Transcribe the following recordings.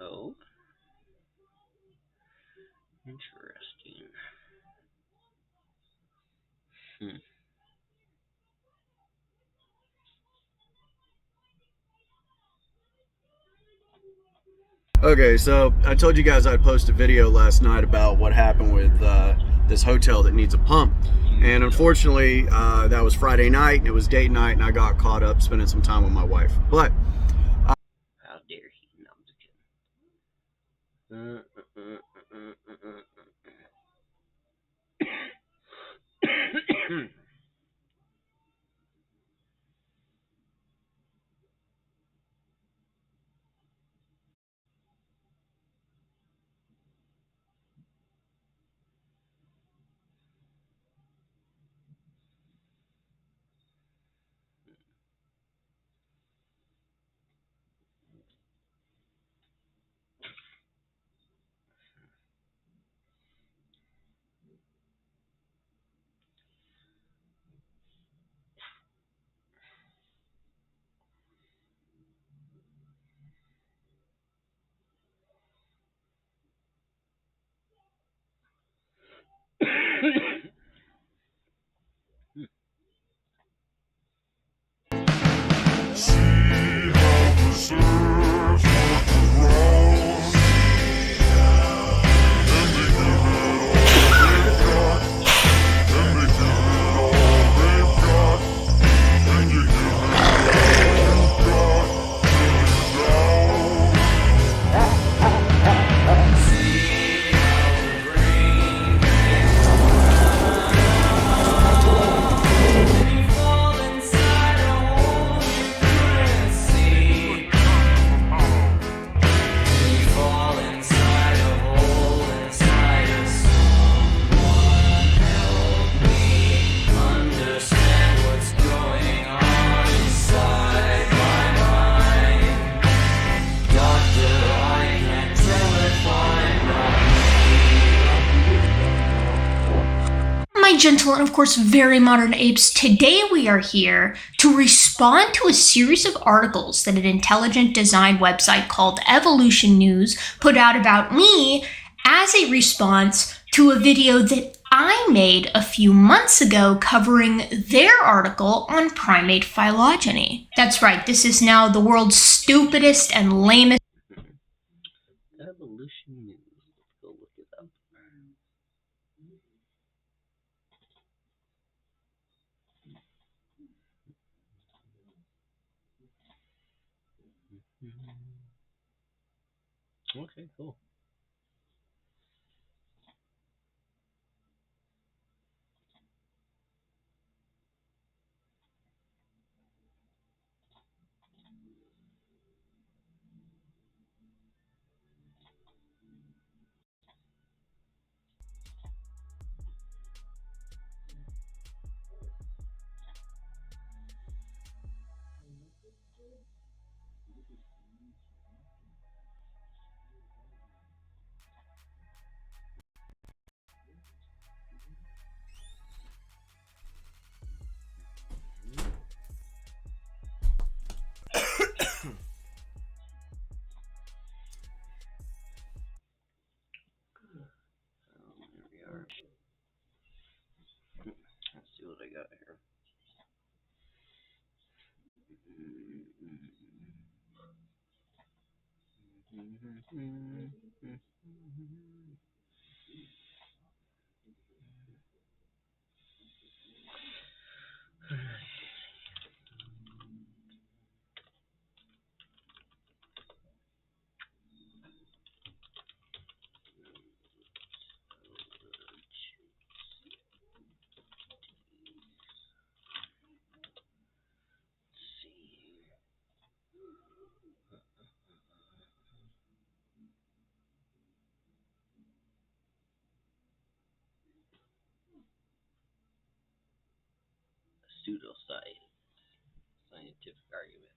Oh, interesting. Hmm. Okay, so I told you guys I'd post a video last night about what happened with this hotel that needs a pump. And Yeah. unfortunately, that was Friday night and it was date night, and I got caught up spending some time with my wife. But How dare he? No, I'm just kidding. My gentle and of course very modern apes, today we are here to respond to a series of articles that an intelligent design website called Evolution News put out about me as a response to a video that I made a few months ago covering their article on primate phylogeny. That's right, this is now the world's stupidest and lamest. Evolution news. Let's go look it up. Okay, cool. Here we are. Let's see what I got here. Pseudoscience. Scientific argument.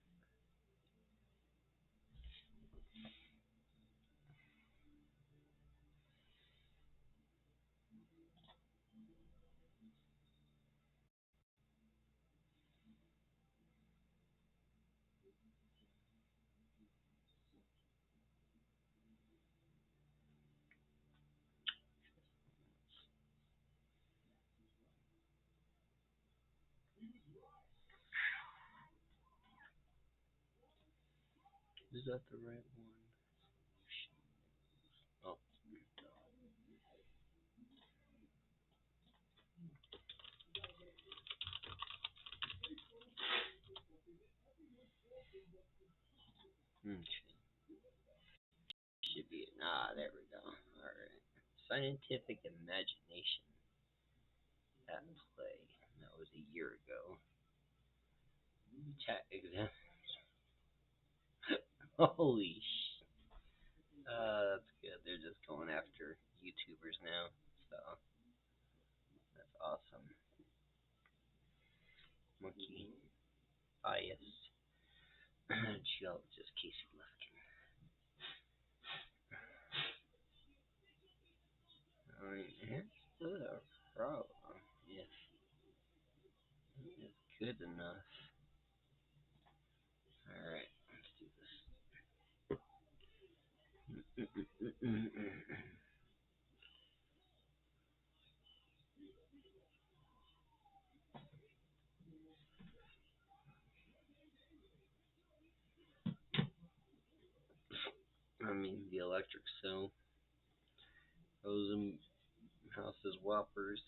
Is that the right one? Oh. Should be it. There we go. Alright. Scientific imagination at play. That was a year ago. Exam. Holy sh! That's good. They're just going after YouTubers now. So, that's awesome. Monkey. Bias. Geologist Casey Lufkin. I mean, it's a problem if it's good enough. Alright, let's do this. I mean, the electric cell. Rosen House's Whoppers.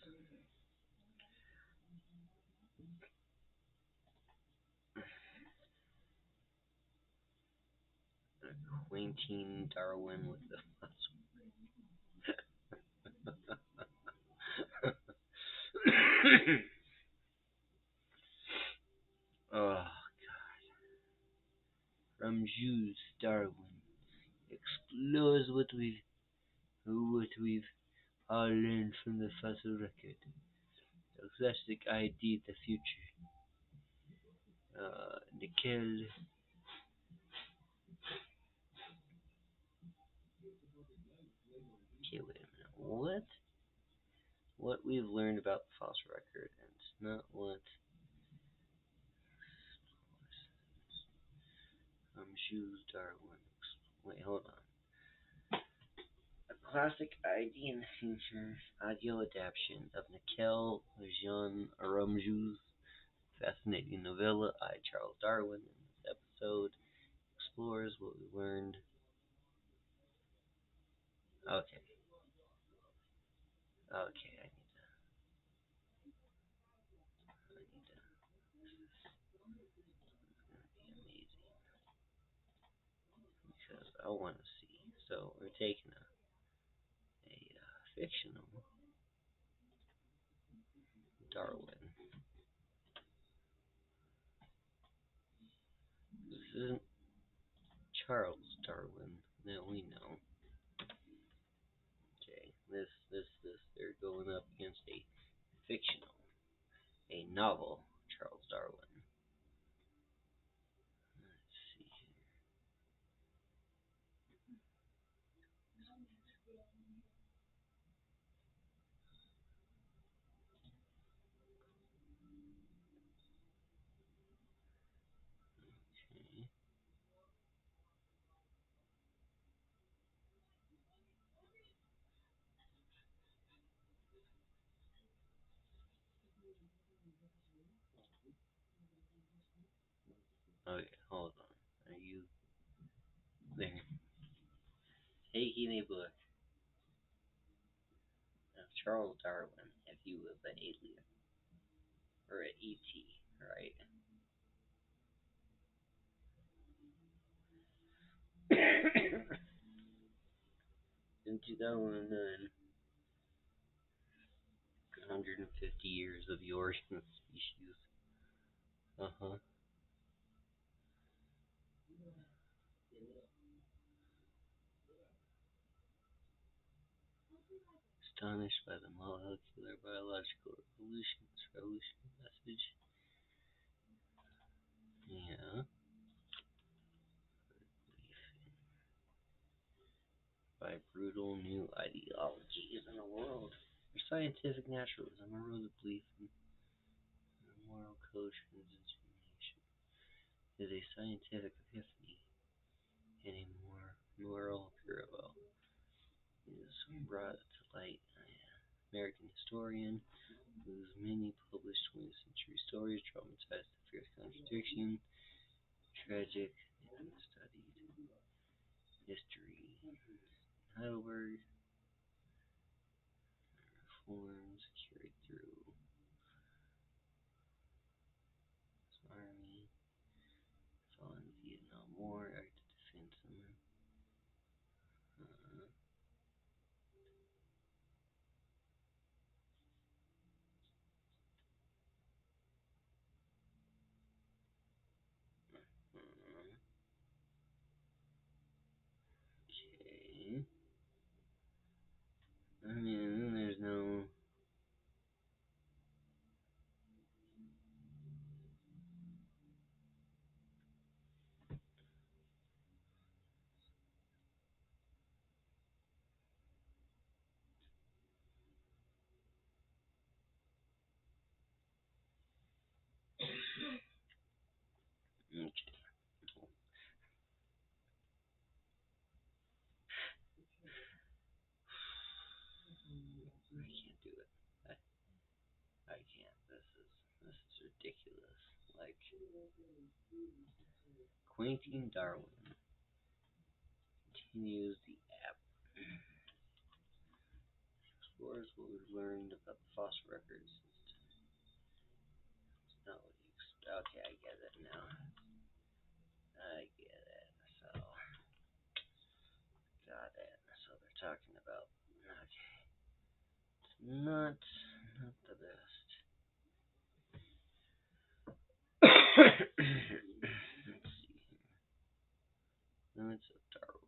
Quentin Darwin with the Oh God! From Jews, Darwin explores what we've all learned from the fossil record. The classic ID, the future. Nickel. Okay, wait a minute. What? What we've learned about the fossil record, and it's not what. Jews, Darwin. Wait, hold on. A classic ID in the future audio adaptation of Nickel Jean Arumju's fascinating novella, I, Charles Darwin. In this episode, explores what we learned. Okay. Okay, I need to. This is gonna be amazing because I want to see. So we're taking a fictional Darwin. This isn't Charles Darwin that we know. Okay, this, they're going up against a fictional, a novel Charles Darwin. Let's see here. Okay, hold on. Are you there? Taking a book of Charles Darwin if you was an alien. Or an ET, right? In 2009, 150 years of the origin of species. Uh-huh. Astonished by the molecular biological revolution message. Yeah. By brutal new ideologies in the world. For scientific naturalism arose a belief in moral kosher and discrimination. Is a scientific epiphany and a more moral parallel is brought to light by an American historian whose many published 20th century stories dramatize the fierce contradiction, tragic, and studied. reforms carried through his army following the Vietnam War, active defense okay. I mean, there's no. Okay. I can't do it. I can't. This is ridiculous. Like, Quentin Darwin continues the app. Explores what we've learned about the fossil records. It's not what you expect. Okay, I get it now. I get it. So, got it. So they're talking about. Okay, it's not the best. Let's see here. Limits of Darwin.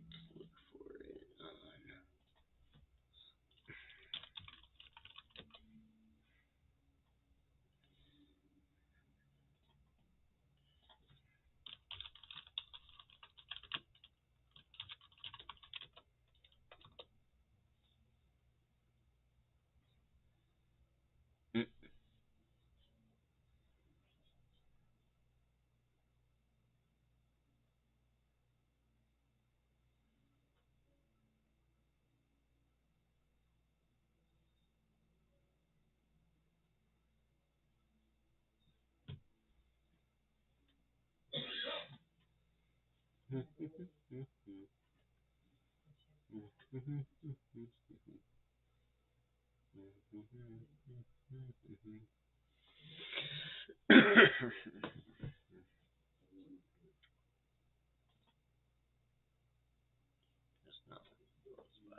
Let's look for it on. Just not close by.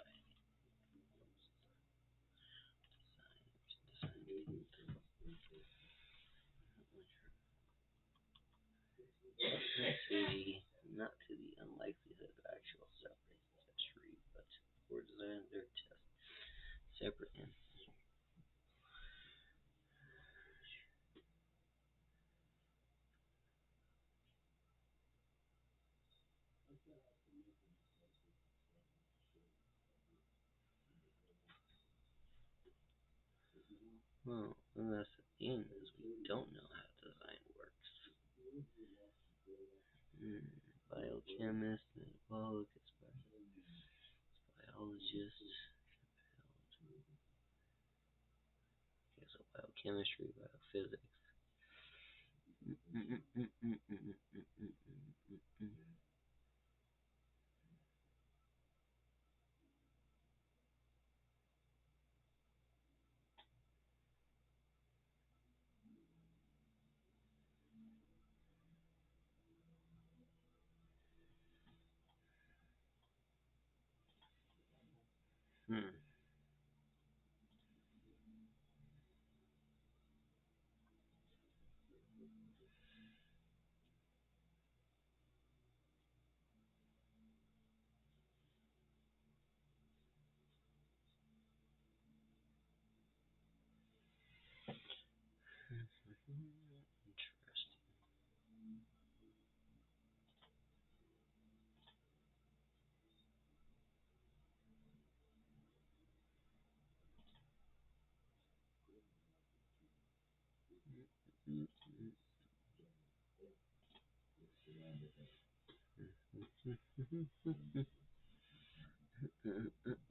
Not to the unlikelihood of actual separate ancestry, but for design their test separate ancestry. Well, and that's the thing is we don't know how design works. Biochemist, metabolic, biologist. Okay, so biochemistry, biophysics.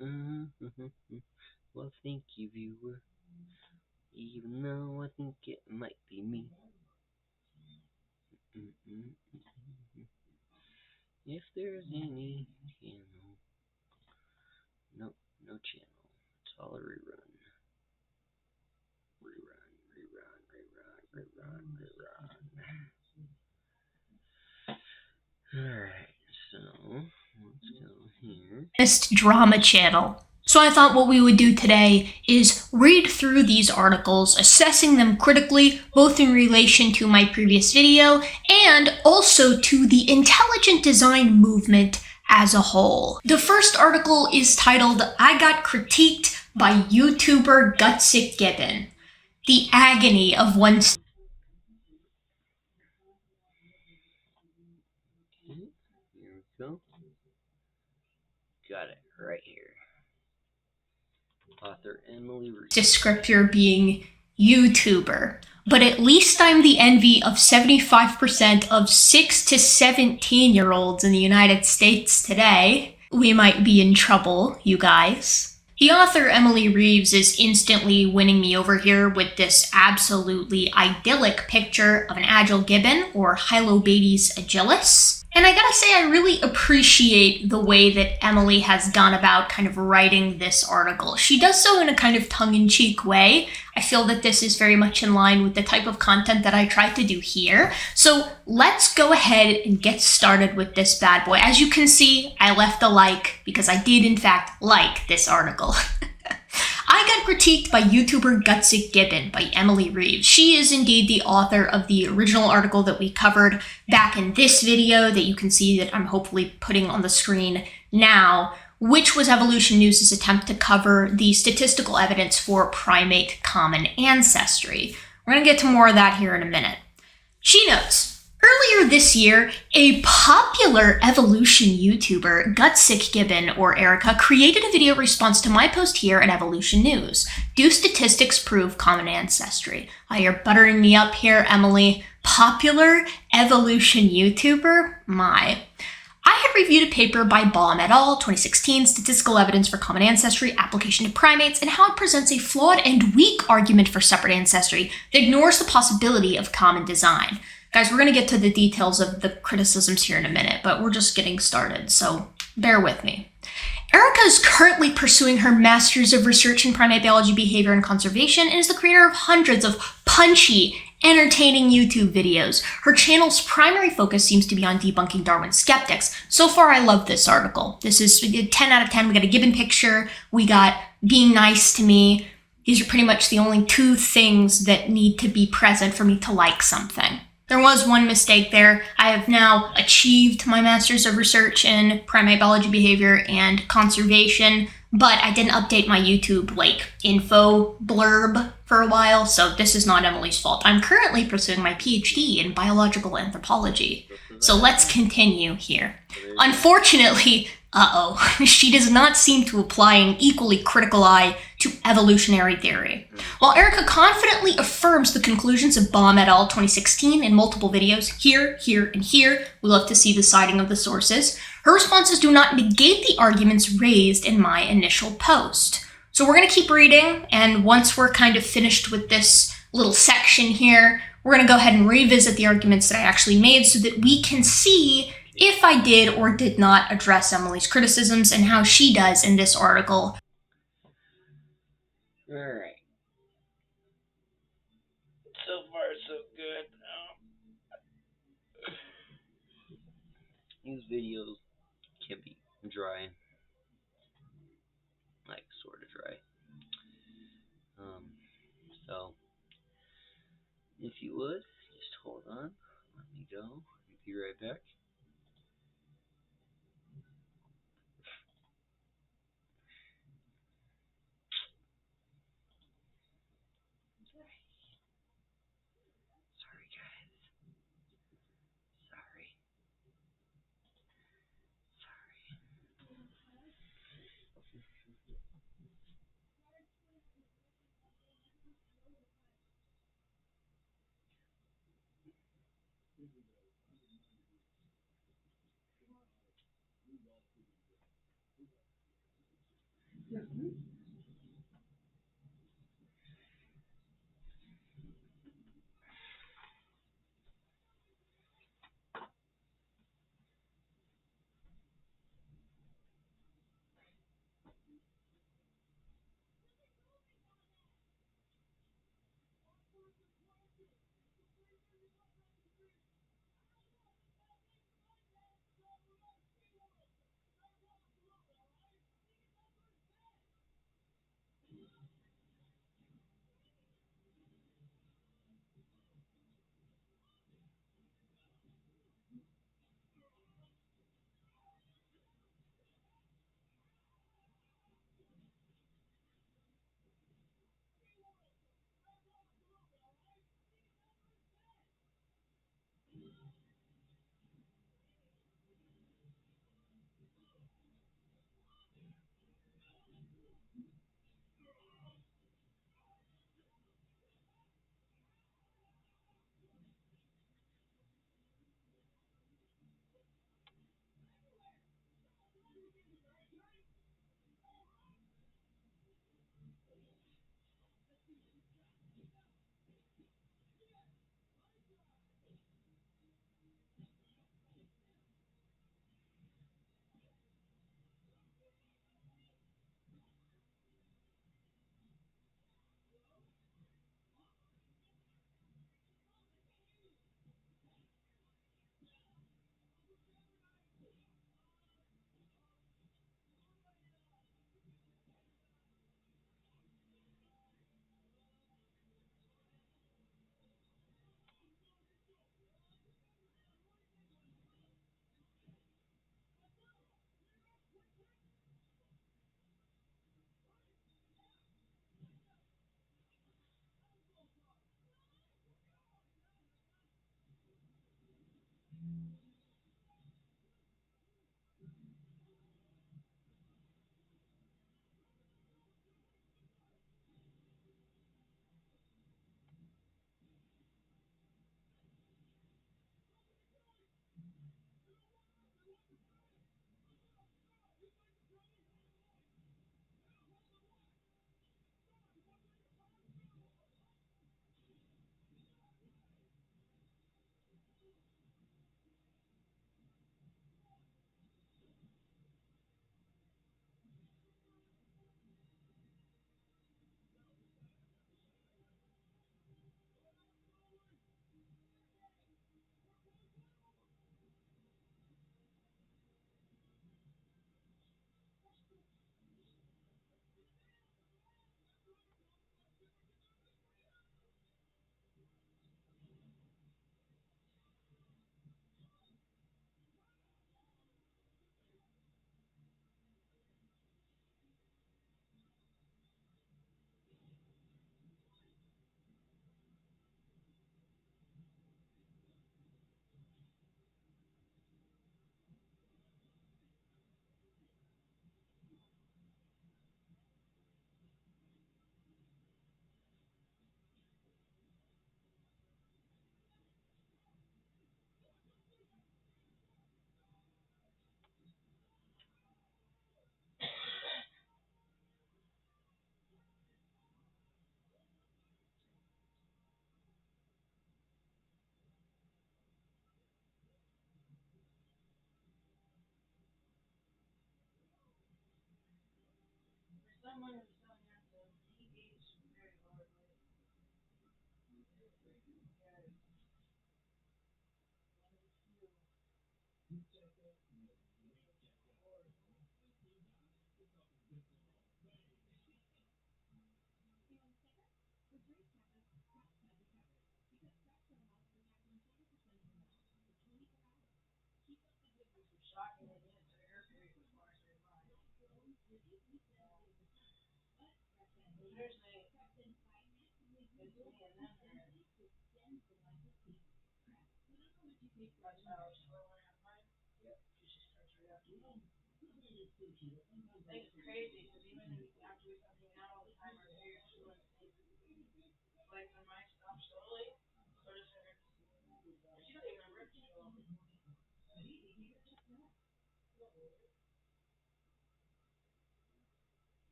Interesting. Well, thank you, viewer. Even though I think it might be me. If there's any channel. Nope, no channel. It's all a rerun. Rerun. Alright, so let's go here. Drama channel. So I thought what we would do today is read through these articles, assessing them critically, both in relation to my previous video and also to the intelligent design movement as a whole. The first article is titled, "I Got Critiqued by YouTuber Gutsick Gibbon. The agony of one's..." Okay, here we go. Got it right here. Author Emily Reeves. Descriptor being YouTuber. But at least I'm the envy of 75% of 6 to 17-year-olds in the United States today. We might be in trouble, you guys. The author Emily Reeves is instantly winning me over here with this absolutely idyllic picture of an agile gibbon, or Hylobates agilis. And I gotta say, I really appreciate the way that Emily has gone about kind of writing this article. She does so in a kind of tongue-in-cheek way. I feel that this is very much in line with the type of content that I try to do here. So let's go ahead and get started with this bad boy. As you can see, I left a like because I did in fact like this article. I Got Critiqued by YouTuber Gutsick Gibbon by Emily Reeves. She is indeed the author of the original article that we covered back in this video that you can see that I'm hopefully putting on the screen now, which was Evolution News' attempt to cover the statistical evidence for primate common ancestry. We're going to get to more of that here in a minute. She notes, earlier this year, a popular evolution YouTuber, Gutsick Gibbon, or Erica, created a video response to my post here at Evolution News. Do statistics prove common ancestry? You're buttering me up here, Emily. Popular evolution YouTuber? My. I had reviewed a paper by Baum et al., 2016, Statistical Evidence for Common Ancestry, Application to Primates, and how it presents a flawed and weak argument for separate ancestry that ignores the possibility of common design. Guys, we're going to get to the details of the criticisms here in a minute, but we're just getting started, so bear with me. Erica is currently pursuing her Master's of Research in Primate Biology, Behavior, and Conservation, and is the creator of hundreds of punchy, entertaining YouTube videos. Her channel's primary focus seems to be on debunking Darwin skeptics. So far, I love this article. This is 10 out of 10. We got a gibbon picture. We got being nice to me. These are pretty much the only two things that need to be present for me to like something. There was one mistake there. I have now achieved my Master's of Research in Primate Biology, Behavior, and Conservation, but I didn't update my YouTube, info blurb for a while, so this is not Emily's fault. I'm currently pursuing my PhD in Biological Anthropology, so let's continue here. Unfortunately, she does not seem to apply an equally critical eye to evolutionary theory. While Erica confidently affirms the conclusions of Baum et al. 2016 in multiple videos, here, and here, we love to see the citing of the sources, her responses do not negate the arguments raised in my initial post. So we're going to keep reading, and once we're kind of finished with this little section here, we're going to go ahead and revisit the arguments that I actually made so that we can see if I did or did not address Emily's criticisms and how she does in this article. Alright. So far, so good. These videos can be dry. Sort of dry. So, if you would, just hold on. Let me go. I'll be right back. Sorry, guys. Sorry.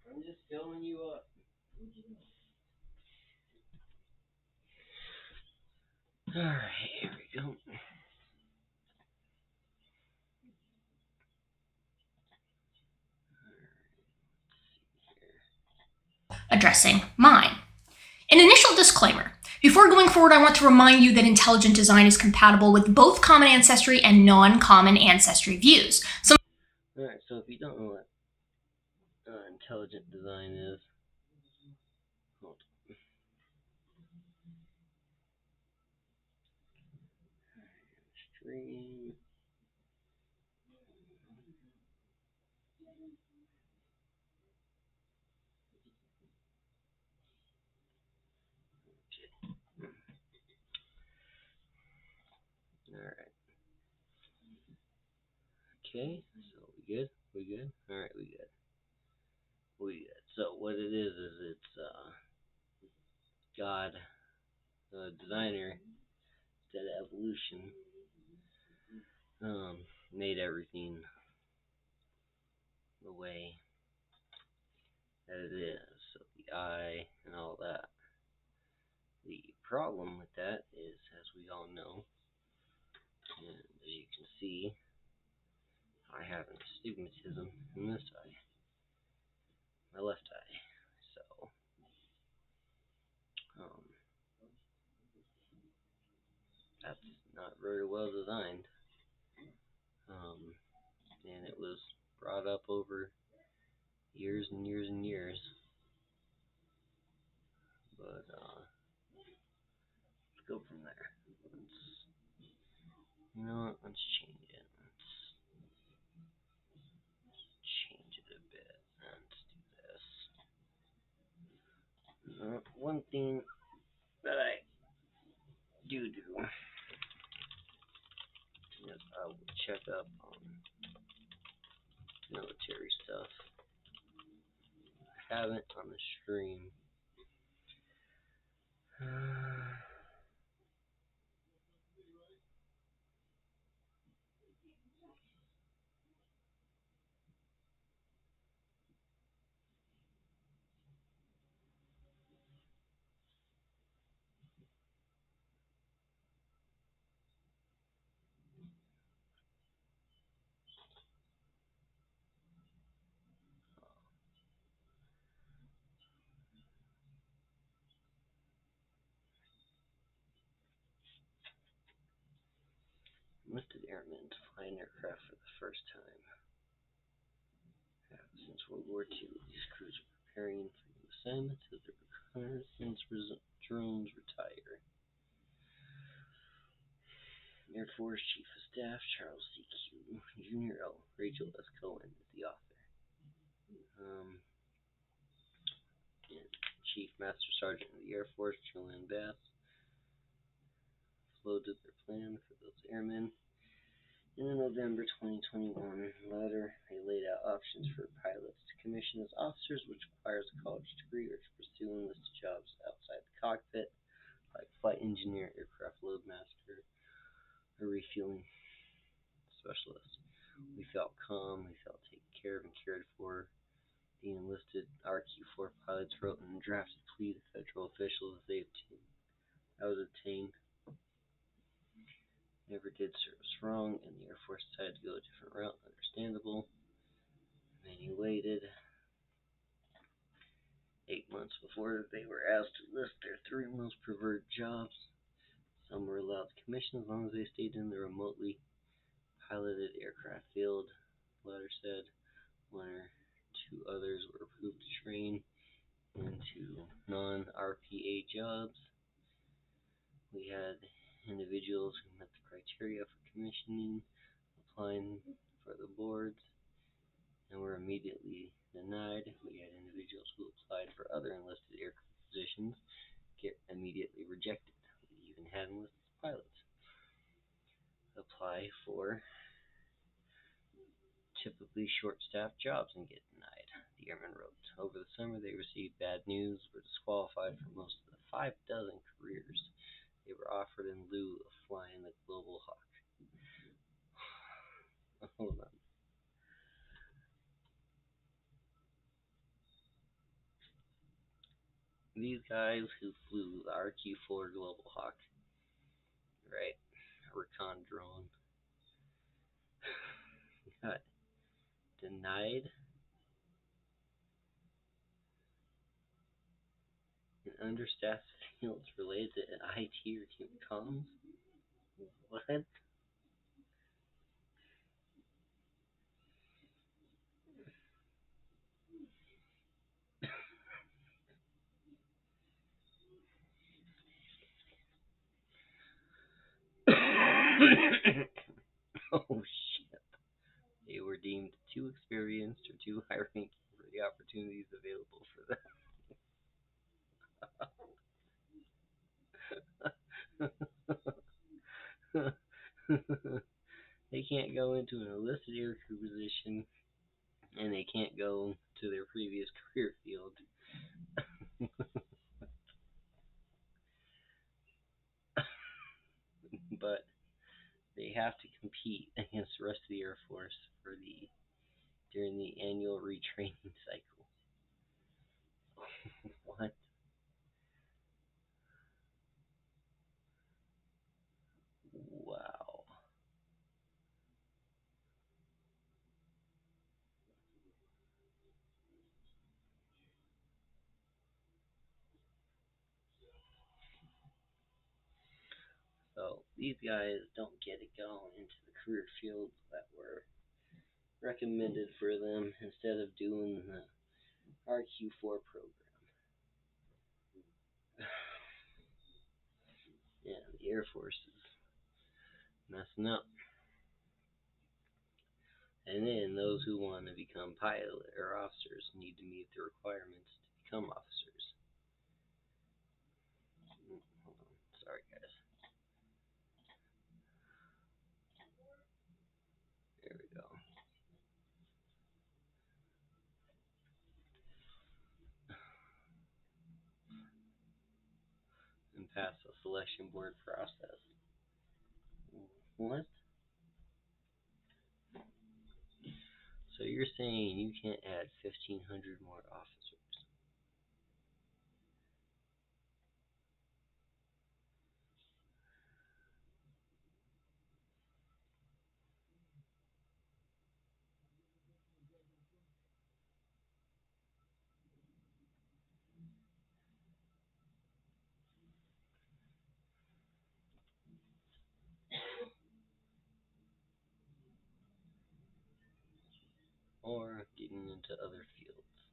I'm just filling you up. Alright, here we go. Addressing mine. An initial disclaimer. Before going forward, I want to remind you that intelligent design is compatible with both common ancestry and non-common ancestry views. Alright, so if you don't know what intelligent design is, hold on. Stream. Alright. Okay, so we good? We good? Alright, we good. We good. So what it is it's God, the designer, instead of evolution, made everything the way that it is. So the eye and all that. The problem with that is, as we all know, and as you can see, I have an astigmatism in this eye, my left eye. So, that's not very well designed. And it was brought up over years and years and years. But let's go from there. You know what? Let's change it. Let's change it a bit. Let's do this. One thing that I do is I will check up on military stuff. I haven't on the stream. Enlisted airmen to fly an aircraft for the first time. Since World War II, these crews are preparing for new assignments as their reconnaissance drones retire. Air Force Chief of Staff Charles C. Q. Jr. L. Rachel S. Cohen is the author. Chief Master Sergeant of the Air Force Julian Bass floated their plan for those airmen. In the November 2021 letter, they laid out options for pilots to commission as officers, which requires a college degree or to pursue enlisted jobs outside the cockpit, like flight engineer, aircraft loadmaster, or refueling specialist. We felt calm, we felt taken care of and cared for. The enlisted RQ-4 pilots wrote and drafted a plea to federal officials that was obtained. Never did service wrong, and the Air Force decided to go a different route. Understandable. Many waited. 8 months before they were asked to list their 3 most preferred jobs. Some were allowed to commission as long as they stayed in the remotely piloted aircraft field. The letter said 1 or 2 others were approved to train into non-RPA jobs. We had individuals who met the criteria for commissioning, applying for the boards, and were immediately denied. We had individuals who applied for other enlisted aircraft positions get immediately rejected. We even had enlisted pilots apply for typically short-staffed jobs and get denied. The airman wrote, over the summer they received bad news, were disqualified for most of the 5 dozen careers they were offered in lieu of flying the Global Hawk. Hold on. These guys who flew the RQ-4 Global Hawk, right, recon drone, got denied in understaffed fields related to IT or comms. What? Oh shit. They were deemed too experienced or too high ranking for the opportunities available for them. They can't go into an enlisted aircrew position, and they can't go to their previous career field. But they have to compete against the rest of the Air Force during the annual retraining cycle. What? Wow. So these guys don't get it going into the career fields that were recommended for them instead of doing the RQ4 program. Yeah, the Air Force is messing up. And then those who want to become pilot or officers need to meet the requirements to become officers. Hold on. Sorry, guys. There we go. And pass the selection board process. What? So you're saying you can't add 1,500 more officers? Or getting into other fields?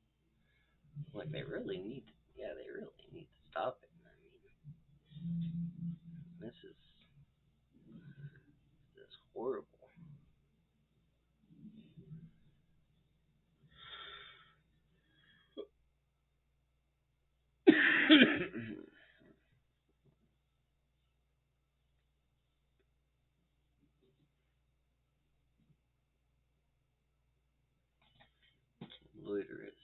Like they really need to, yeah, they really need to stop it. I mean, this is horrible. Loiter at 60.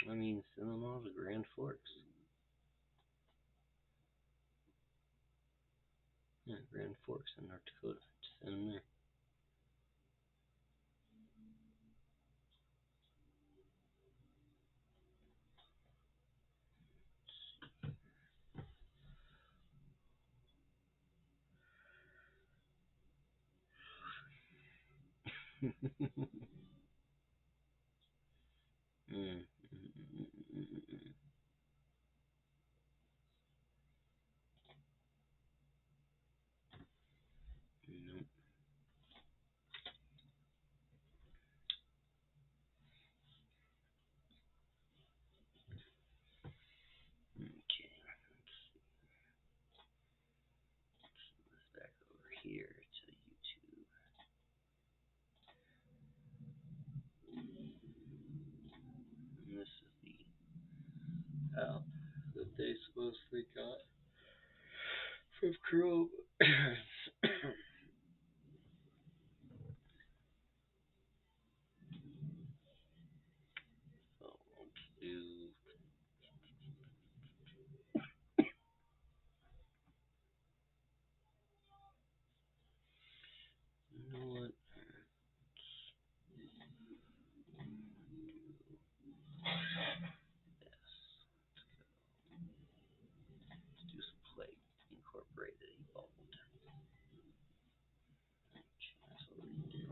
I mean, send them all to Grand Forks. Yeah, Grand Forks in North Dakota. Just send them there. Nope. Okay, let's send this back over here to YouTube. And this is the app that they supposedly got from Chrome. So let's do. You know what? Let's do some play incorporated evolved. That's what we do.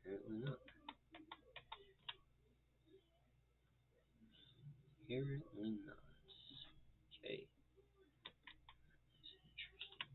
Apparently not. Apparently not. Okay. That's interesting.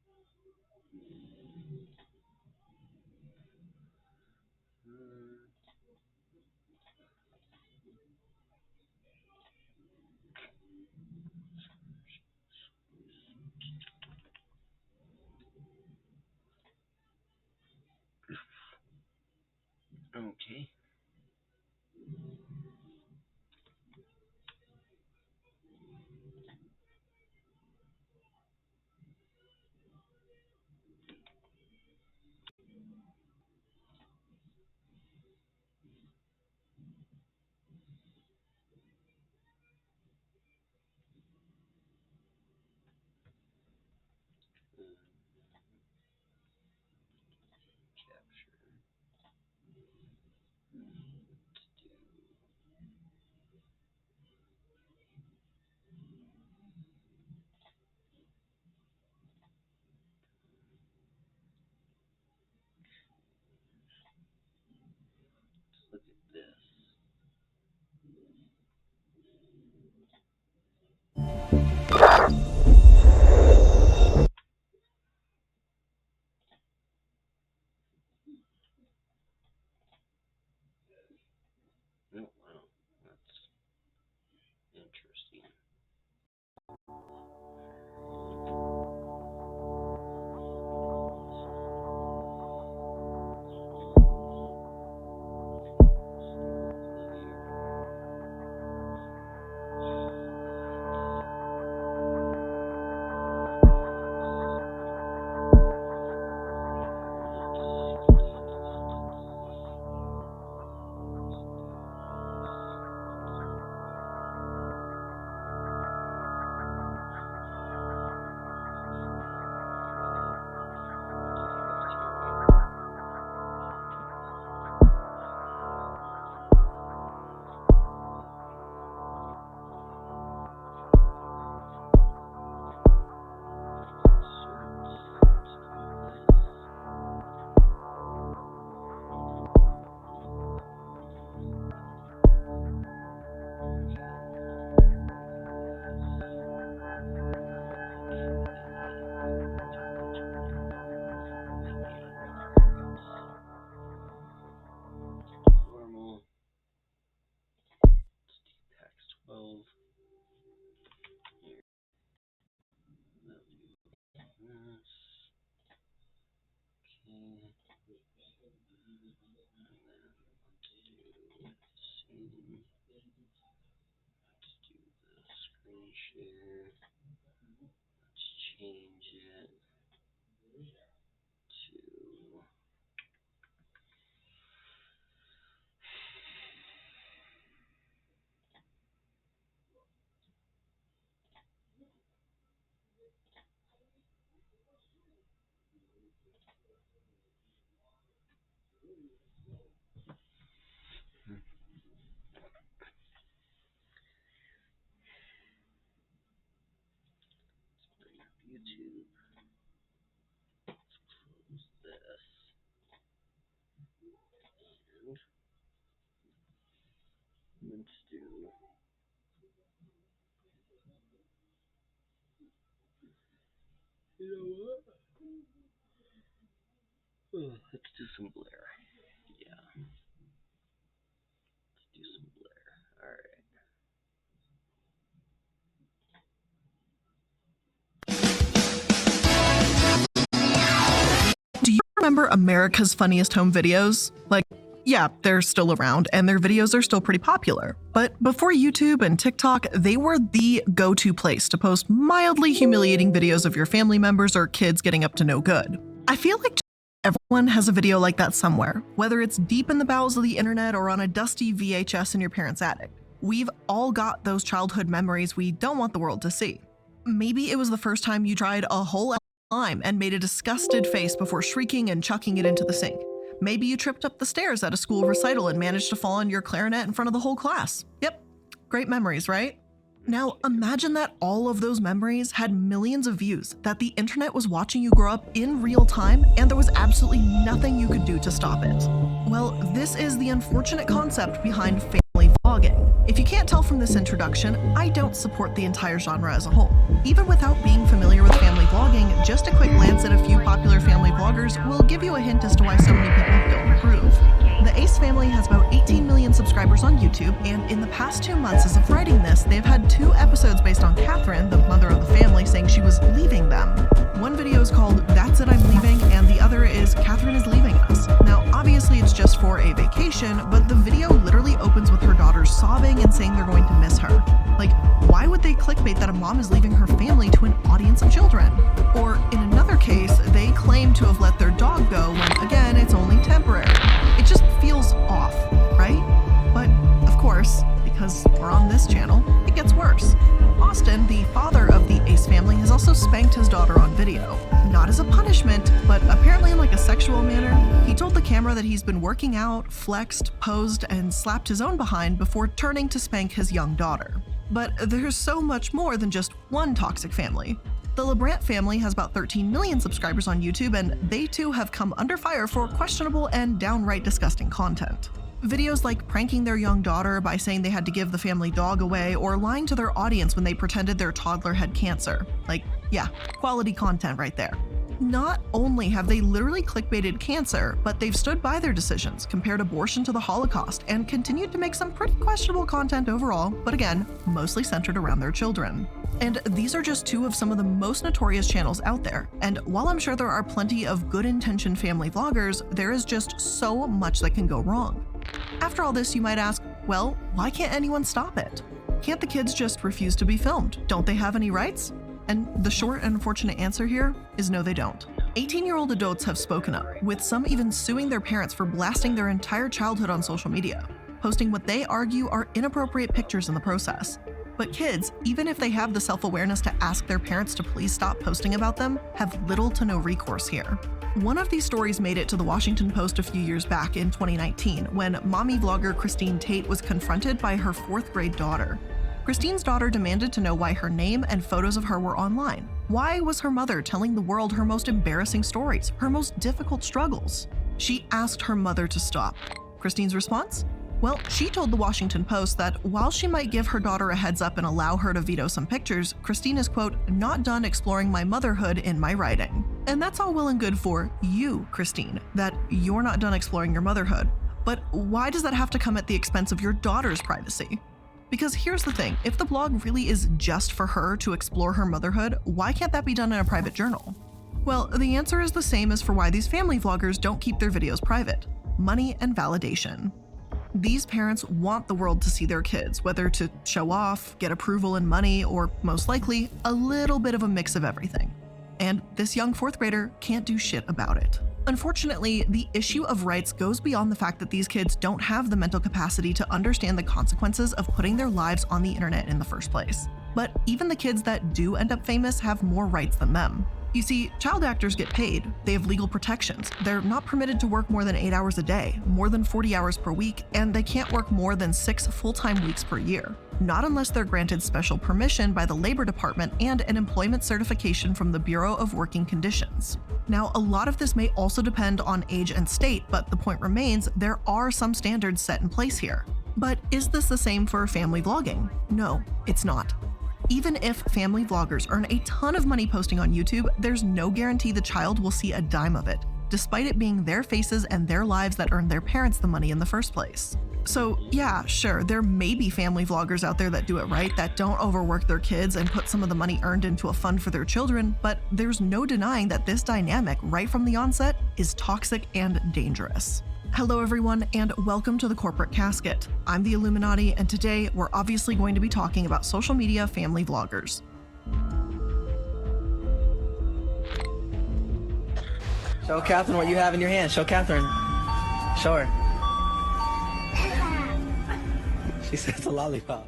share. Let's change it to YouTube. Let's close this. And let's do. You know what? Oh, let's do some Blair. Yeah. Let's do some Blair. Alright. Do you remember America's Funniest Home Videos? Like, yeah, they're still around and their videos are still pretty popular. But before YouTube and TikTok, they were the go-to place to post mildly humiliating videos of your family members or kids getting up to no good. I feel like everyone has a video like that somewhere, whether it's deep in the bowels of the internet or on a dusty VHS in your parents' attic. We've all got those childhood memories we don't want the world to see. Maybe it was the first time you tried a whole lime and made a disgusted face before shrieking and chucking it into the sink. Maybe you tripped up the stairs at a school recital and managed to fall on your clarinet in front of the whole class. Yep, great memories, right? Now imagine that all of those memories had millions of views, that the internet was watching you grow up in real time, and there was absolutely nothing you could do to stop it. Well, this is the unfortunate concept behind family vlogging. If you can't tell from this introduction, I don't support the entire genre as a whole. Even without being familiar with family vlogging, just a quick glance at a few popular family vloggers will give you a hint as to why so many people don't approve. The Ace family has about 18 million subscribers on YouTube, and in the past 2 months as of writing this, they've had 2 episodes based on Catherine, the mother of the family, saying she was leaving them. One video is called That's It, I'm Leaving, and the other is Catherine is Leaving Us. Now, obviously it's just for a vacation, but the video literally opens with her daughters sobbing and saying they're going to miss her. Like, why would they clickbait that a mom is leaving her family to an audience of children? Or in another case, they claim to have let their dog go when, again, it's only temporary. It just feels off, right? But, of course, because we're on this channel, it gets worse. Austin, the father of the Ace family, has also spanked his daughter on video. Not as a punishment, but apparently in like a sexual manner. He told the camera that he's been working out, flexed, posed, and slapped his own behind before turning to spank his young daughter. But there's so much more than just one toxic family. The LeBrant family has about 13 million subscribers on YouTube, and they too have come under fire for questionable and downright disgusting content. Videos like pranking their young daughter by saying they had to give the family dog away, or lying to their audience when they pretended their toddler had cancer. Like, yeah, quality content right there. Not only have they literally clickbaited cancer, but they've stood by their decisions, compared abortion to the Holocaust, and continued to make some pretty questionable content overall, but again, mostly centered around their children. And these are just 2 of some of the most notorious channels out there. And while I'm sure there are plenty of good-intentioned family vloggers, there is just so much that can go wrong. After all this, you might ask, well, why can't anyone stop it? Can't the kids just refuse to be filmed? Don't they have any rights? And the short and unfortunate answer here is no, they don't. 18-year-old adults have spoken up, with some even suing their parents for blasting their entire childhood on social media, posting what they argue are inappropriate pictures in the process. But kids, even if they have the self-awareness to ask their parents to please stop posting about them, have little to no recourse here. One of these stories made it to the Washington Post a few years back in 2019, when mommy vlogger Christine Tate was confronted by her 4th grade daughter. Christine's daughter demanded to know why her name and photos of her were online. Why was her mother telling the world her most embarrassing stories, her most difficult struggles? She asked her mother to stop. Christine's response? Well, she told the Washington Post that while she might give her daughter a heads up and allow her to veto some pictures, Christine is, quote, not done exploring my motherhood in my writing. And that's all well and good for you, Christine, that you're not done exploring your motherhood. But why does that have to come at the expense of your daughter's privacy? Because here's the thing, if the blog really is just for her to explore her motherhood, why can't that be done in a private journal? Well, the answer is the same as for why these family vloggers don't keep their videos private: money and validation. These parents want the world to see their kids, whether to show off, get approval and money, or most likely, a little bit of a mix of everything. And this young 4th grader can't do shit about it. Unfortunately, the issue of rights goes beyond the fact that these kids don't have the mental capacity to understand the consequences of putting their lives on the internet in the first place. But even the kids that do end up famous have more rights than them. You see, child actors get paid, they have legal protections, they're not permitted to work more than 8 hours a day, more than 40 hours per week, and they can't work more than 6 full-time weeks per year. Not unless they're granted special permission by the Labor Department and an employment certification from the Bureau of Working Conditions. Now, a lot of this may also depend on age and state, but the point remains, there are some standards set in place here. But is this the same for family vlogging? No, it's not. Even if family vloggers earn a ton of money posting on YouTube, there's no guarantee the child will see a dime of it, despite it being their faces and their lives that earned their parents the money in the first place. So yeah, sure, there may be family vloggers out there that do it right, that don't overwork their kids and put some of the money earned into a fund for their children, but there's no denying that this dynamic right from the onset is toxic and dangerous. Hello everyone, and welcome to the Corporate Casket. I'm the Illuminati, and today we're obviously going to be talking about social media family vloggers. Show Catherine what you have in your hand. Show Catherine. Show her. She said it's a lollipop.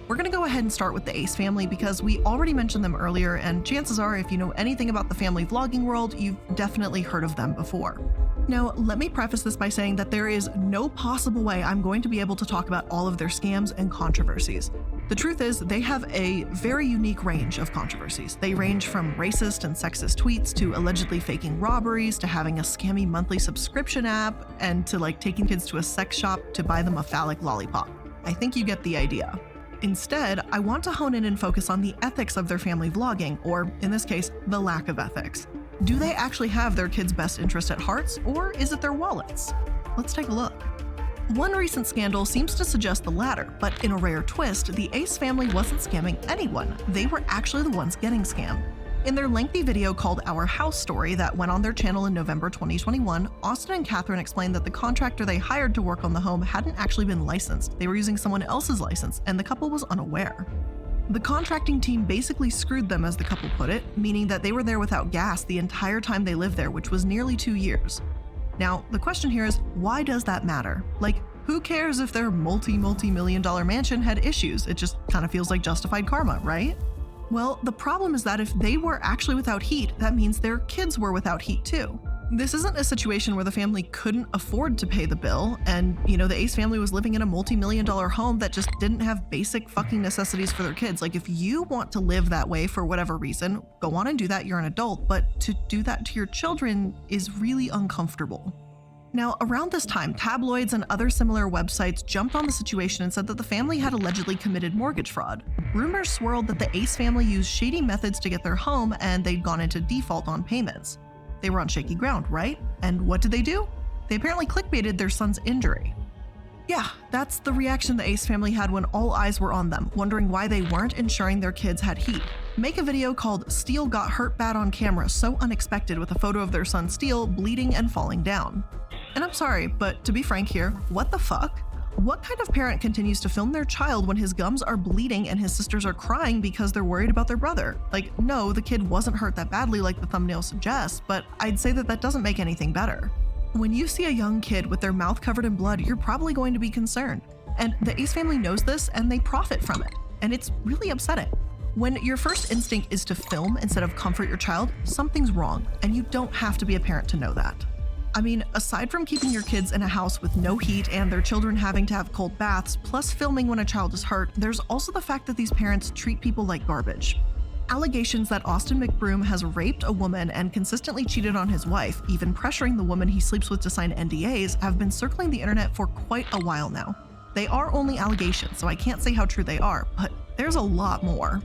We're going to go ahead and start with the Ace family because we already mentioned them earlier, and chances are if you know anything about the family vlogging world, you've definitely heard of them before. Now, let me preface this by saying that there is no possible way I'm going to be able to talk about all of their scams and controversies. The truth is, they have a very unique range of controversies. They range from racist and sexist tweets to allegedly faking robberies to having a scammy monthly subscription app and to taking kids to a sex shop to buy them a phallic lollipop. I think you get the idea. Instead, I want to hone in and focus on the ethics of their family vlogging, or in this case, the lack of ethics. Do they actually have their kids' best interest at heart, or is it their wallets? Let's take a look. One recent scandal seems to suggest the latter, but in a rare twist, the Ace family wasn't scamming anyone. They were actually the ones getting scammed. In their lengthy video called Our House Story that went on their channel in November 2021, Austin and Catherine explained that the contractor they hired to work on the home hadn't actually been licensed. They were using someone else's license, and the couple was unaware. The contracting team basically screwed them, as the couple put it, meaning that they were there without gas the entire time they lived there, which was nearly 2 years. Now, the question here is, why does that matter? Who cares if their multi-million-dollar mansion had issues? It just kind of feels like justified karma, right? Well, the problem is that if they were actually without heat, that means their kids were without heat too. This isn't a situation where the family couldn't afford to pay the bill, and, the Ace family was living in a multi-million-dollar home that just didn't have basic fucking necessities for their kids. If you want to live that way for whatever reason, go on and do that, you're an adult, but to do that to your children is really uncomfortable. Now, around this time, tabloids and other similar websites jumped on the situation and said that the family had allegedly committed mortgage fraud. Rumors swirled that the Ace family used shady methods to get their home and they'd gone into default on payments. They were on shaky ground, right? And what did they do? They apparently clickbaited their son's injury. Yeah, that's the reaction the Ace family had when all eyes were on them, wondering why they weren't ensuring their kids had heat. Make a video called Steele Got Hurt Bad on Camera So Unexpected with a photo of their son Steele bleeding and falling down. And I'm sorry, but to be frank here, what the fuck? What kind of parent continues to film their child when his gums are bleeding and his sisters are crying because they're worried about their brother? No, the kid wasn't hurt that badly like the thumbnail suggests, but I'd say that doesn't make anything better. When you see a young kid with their mouth covered in blood, you're probably going to be concerned. And the Ace family knows this and they profit from it. And it's really upsetting. When your first instinct is to film instead of comfort your child, something's wrong, and you don't have to be a parent to know that. I mean, aside from keeping your kids in a house with no heat and their children having to have cold baths, plus filming when a child is hurt, there's also the fact that these parents treat people like garbage. Allegations that Austin McBroom has raped a woman and consistently cheated on his wife, even pressuring the woman he sleeps with to sign NDAs, have been circling the internet for quite a while now. They are only allegations, so I can't say how true they are, but there's a lot more.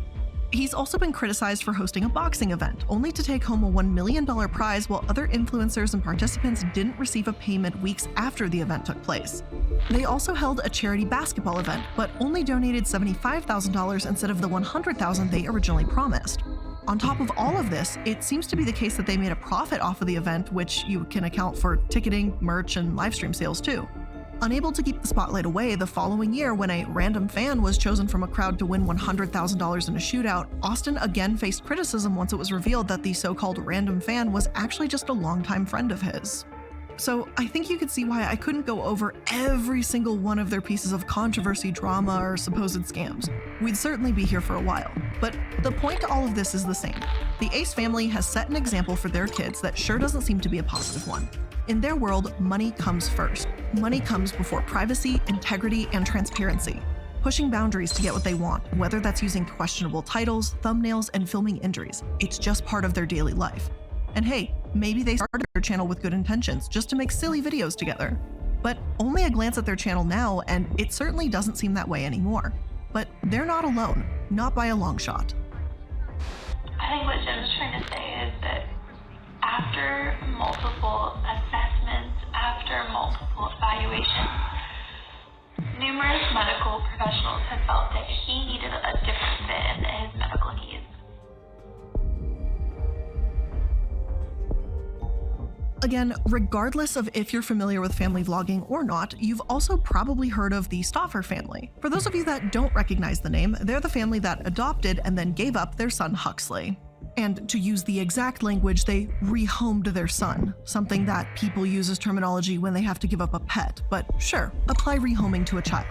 He's also been criticized for hosting a boxing event, only to take home a $1 million prize while other influencers and participants didn't receive a payment weeks after the event took place. They also held a charity basketball event, but only donated $75,000 instead of the $100,000 they originally promised. On top of all of this, it seems to be the case that they made a profit off of the event, which you can account for ticketing, merch, and live stream sales too. Unable to keep the spotlight away, the following year when a random fan was chosen from a crowd to win $100,000 in a shootout, Austin again faced criticism once it was revealed that the so-called random fan was actually just a longtime friend of his. So I think you could see why I couldn't go over every single one of their pieces of controversy, drama, or supposed scams. We'd certainly be here for a while. But the point to all of this is the same. The Ace family has set an example for their kids that sure doesn't seem to be a positive one. In their world, money comes first. Money comes before privacy, integrity, and transparency. Pushing boundaries to get what they want, whether that's using questionable titles, thumbnails, and filming injuries. It's just part of their daily life. And hey, maybe they started their channel with good intentions, just to make silly videos together. But only a glance at their channel now, and it certainly doesn't seem that way anymore. But they're not alone, not by a long shot. I think what Jim's trying to say is that after multiple assessments, after multiple evaluations, numerous medical professionals have felt that he needed a different fit in his medical needs. Again, regardless of if you're familiar with family vlogging or not, you've also probably heard of the Stauffer family. For those of you that don't recognize the name, they're the family that adopted and then gave up their son Huxley. And to use the exact language, they rehomed their son, something that people use as terminology when they have to give up a pet, but sure, apply rehoming to a child.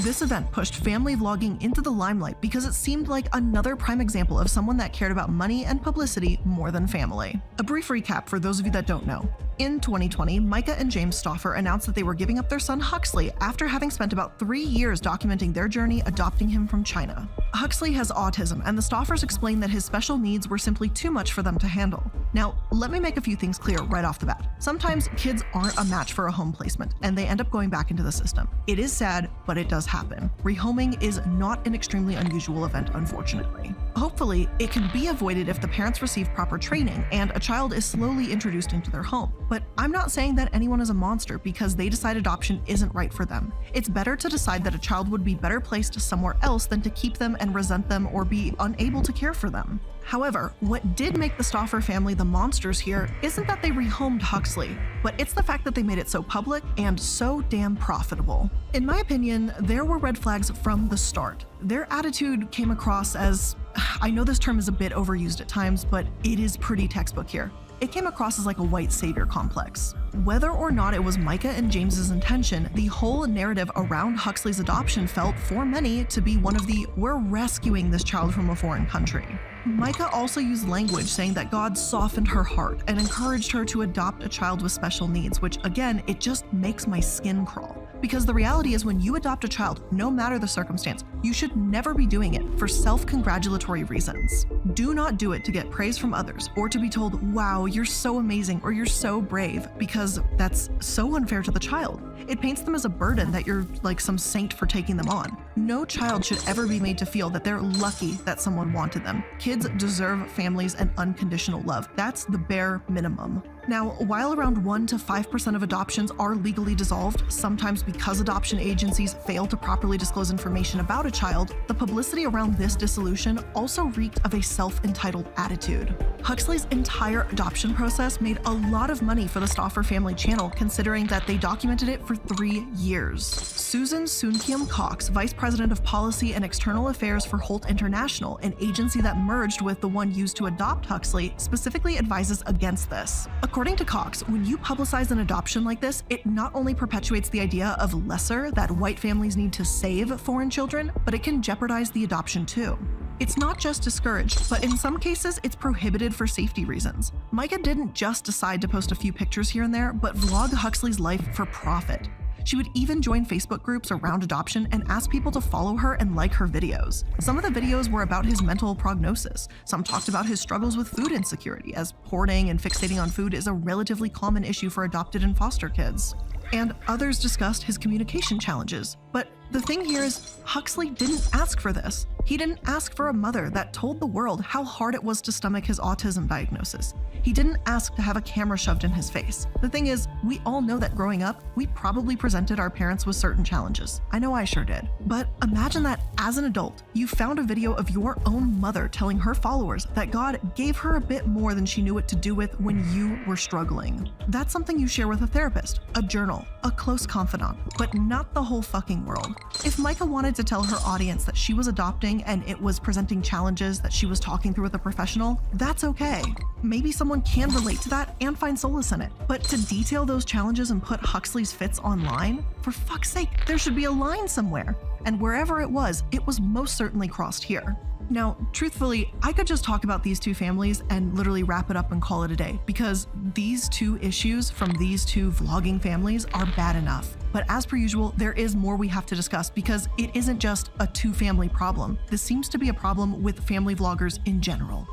This event pushed family vlogging into the limelight because it seemed like another prime example of someone that cared about money and publicity more than family. A brief recap for those of you that don't know. In 2020, Micah and James Stauffer announced that they were giving up their son Huxley after having spent about 3 years documenting their journey adopting him from China. Huxley has autism, and the Stauffers explained that his special needs were simply too much for them to handle. Now, let me make a few things clear right off the bat. Sometimes kids aren't a match for a home placement, and they end up going back into the system. It is sad, but it does happen. Rehoming is not an extremely unusual event, unfortunately. Hopefully, it can be avoided if the parents receive proper training and a child is slowly introduced into their home. But I'm not saying that anyone is a monster because they decide adoption isn't right for them. It's better to decide that a child would be better placed somewhere else than to keep them and resent them or be unable to care for them. However, what did make the Stauffer family the monsters here isn't that they rehomed Huxley, but it's the fact that they made it so public and so damn profitable. In my opinion, there were red flags from the start. Their attitude came across as, I know this term is a bit overused at times, but it is pretty textbook here. It came across as like a white savior complex. Whether or not it was Micah and James's intention, the whole narrative around Huxley's adoption felt, for many, to be one of the "we're rescuing this child from a foreign country." Micah also used language saying that God softened her heart and encouraged her to adopt a child with special needs, which again, it just makes my skin crawl. Because the reality is when you adopt a child, no matter the circumstance, you should never be doing it for self-congratulatory reasons. Do not do it to get praise from others or to be told, wow, you're so amazing or you're so brave, because that's so unfair to the child. It paints them as a burden that you're like some saint for taking them on. No child should ever be made to feel that they're lucky that someone wanted them. Kids deserve families and unconditional love. That's the bare minimum. Now, while around 1 to 5% of adoptions are legally dissolved, sometimes because adoption agencies fail to properly disclose information about a child, the publicity around this dissolution also reeked of a self-entitled attitude. Huxley's entire adoption process made a lot of money for the Stauffer family channel, considering that they documented it for 3 years. Susan Soon-Kim Cox, Vice President of Policy and External Affairs for Holt International, an agency that merged with the one used to adopt Huxley, specifically advises against this. According to Cox, when you publicize an adoption like this, it not only perpetuates the idea of lesser, that white families need to save foreign children, but it can jeopardize the adoption too. It's not just discouraged, but in some cases, it's prohibited for safety reasons. Micah didn't just decide to post a few pictures here and there, but vlog Huxley's life for profit. She would even join Facebook groups around adoption and ask people to follow her and like her videos. Some of the videos were about his mental prognosis. Some talked about his struggles with food insecurity, as hoarding and fixating on food is a relatively common issue for adopted and foster kids. And others discussed his communication challenges. But the thing here is, Huxley didn't ask for this. He didn't ask for a mother that told the world how hard it was to stomach his autism diagnosis. He didn't ask to have a camera shoved in his face. The thing is, we all know that growing up, we probably presented our parents with certain challenges. I know I sure did. But imagine that as an adult, you found a video of your own mother telling her followers that God gave her a bit more than she knew what to do with when you were struggling. That's something you share with a therapist, a journal, a close confidant, but not the whole fucking world. If Micah wanted to tell her audience that she was adopting and it was presenting challenges that she was talking through with a professional, that's okay. Maybe someone can relate to that and find solace in it. But to detail those challenges and put Huxley's fits online, for fuck's sake, there should be a line somewhere. And wherever it was most certainly crossed here. Now, truthfully, I could just talk about these two families and literally wrap it up and call it a day, because these two issues from these two vlogging families are bad enough. But as per usual, there is more we have to discuss because it isn't just a two-family problem. This seems to be a problem with family vloggers in general.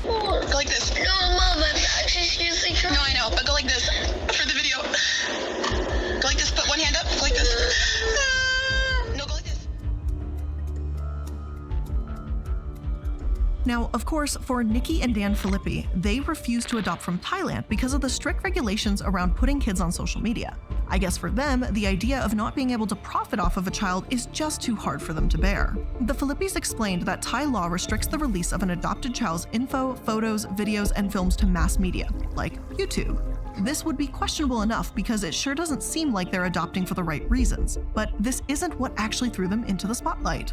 Go like this. No, Mom, I'm actually seriously trying. No, I know, but go like this for the video. Go like this, put one hand up, go like this. No, go like this. Now, of course, for Nikki and Dan Filippi, they refused to adopt from Thailand because of the strict regulations around putting kids on social media. I guess for them, the idea of not being able to profit off of a child is just too hard for them to bear. The Filippis explained that Thai law restricts the release of an adopted child's info, photos, videos, and films to mass media, like YouTube. This would be questionable enough because it sure doesn't seem like they're adopting for the right reasons, but this isn't what actually threw them into the spotlight.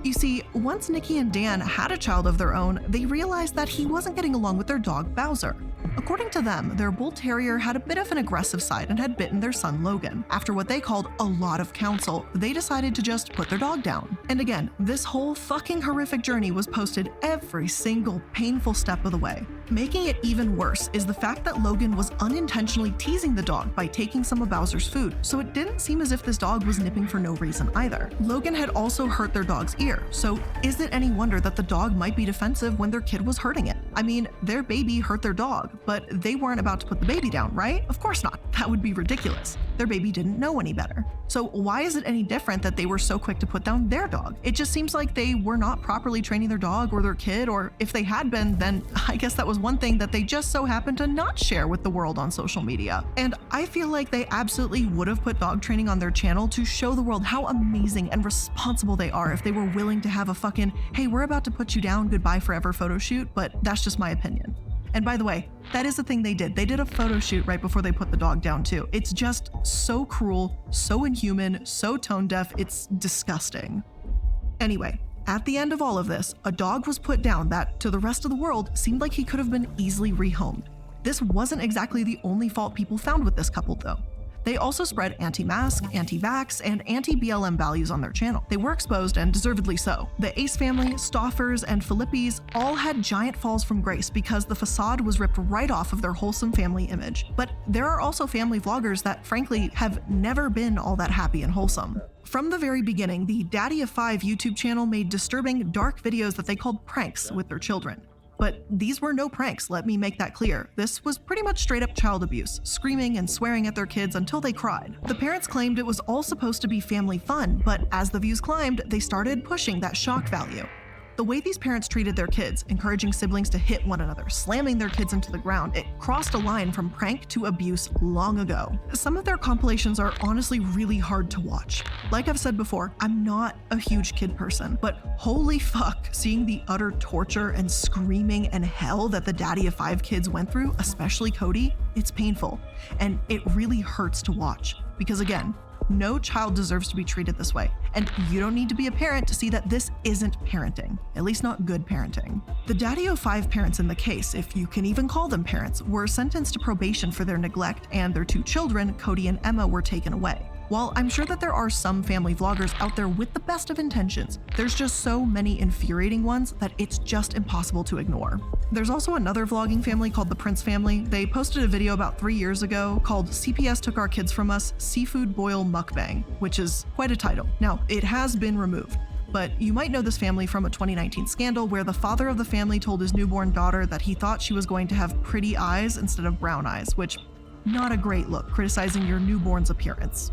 You see, once Nikki and Dan had a child of their own, they realized that he wasn't getting along with their dog Bowser. According to them, their bull terrier had a bit of an aggressive side and had bitten their son Logan. After what they called a lot of counsel, they decided to just put their dog down. And again, this whole fucking horrific journey was posted every single painful step of the way. Making it even worse is the fact that Logan was unintentionally teasing the dog by taking some of Bowser's food, so it didn't seem as if this dog was nipping for no reason either. Logan had also hurt their dog's ear, so is it any wonder that the dog might be defensive when their kid was hurting it? I mean, their baby hurt their dog, but they weren't about to put the baby down, right? Of course not. That would be ridiculous. Their baby didn't know any better. So why is it any different that they were so quick to put down their dog? It just seems like they were not properly training their dog or their kid, or if they had been, then I guess that was one thing that they just so happened to not share with the world on social media. And I feel like they absolutely would have put dog training on their channel to show the world how amazing and responsible they are if they were willing to have a fucking, hey, we're about to put you down, goodbye forever photo shoot, but that's just my opinion. And by the way, that is the thing they did. They did a photo shoot right before they put the dog down too. It's just so cruel, so inhuman, so tone deaf, it's disgusting. Anyway, at the end of all of this, a dog was put down that, to the rest of the world, seemed like he could have been easily rehomed. This wasn't exactly the only fault people found with this couple though. They also spread anti-mask, anti-vax, and anti-BLM values on their channel. They were exposed, and deservedly so. The Ace family, Stoffers, and Filippis all had giant falls from grace because the facade was ripped right off of their wholesome family image. But there are also family vloggers that, frankly, have never been all that happy and wholesome. From the very beginning, the Daddy of 5 YouTube channel made disturbing, dark videos that they called pranks with their children. But these were no pranks, let me make that clear. This was pretty much straight up child abuse, screaming and swearing at their kids until they cried. The parents claimed it was all supposed to be family fun, but as the views climbed, they started pushing that shock value. The way these parents treated their kids, encouraging siblings to hit one another, slamming their kids into the ground, it crossed a line from prank to abuse long ago. Some of their compilations are honestly really hard to watch. Like I've said before, I'm not a huge kid person, but holy fuck, seeing the utter torture and screaming and hell that the Daddy of 5 kids went through, especially Cody, it's painful. And it really hurts to watch. Because again, no child deserves to be treated this way, and you don't need to be a parent to see that this isn't parenting, at least not good parenting. The Daddy of 5 parents in the case, if you can even call them parents, were sentenced to probation for their neglect, and their 2 children, Cody and Emma, were taken away. While I'm sure that there are some family vloggers out there with the best of intentions, there's just so many infuriating ones that it's just impossible to ignore. There's also another vlogging family called the Prince family. They posted a video about 3 years ago called CPS Took Our Kids From Us Seafood Boil Mukbang, which is quite a title. Now, it has been removed, but you might know this family from a 2019 scandal where the father of the family told his newborn daughter that he thought she was going to have pretty eyes instead of brown eyes, which not a great look, criticizing your newborn's appearance.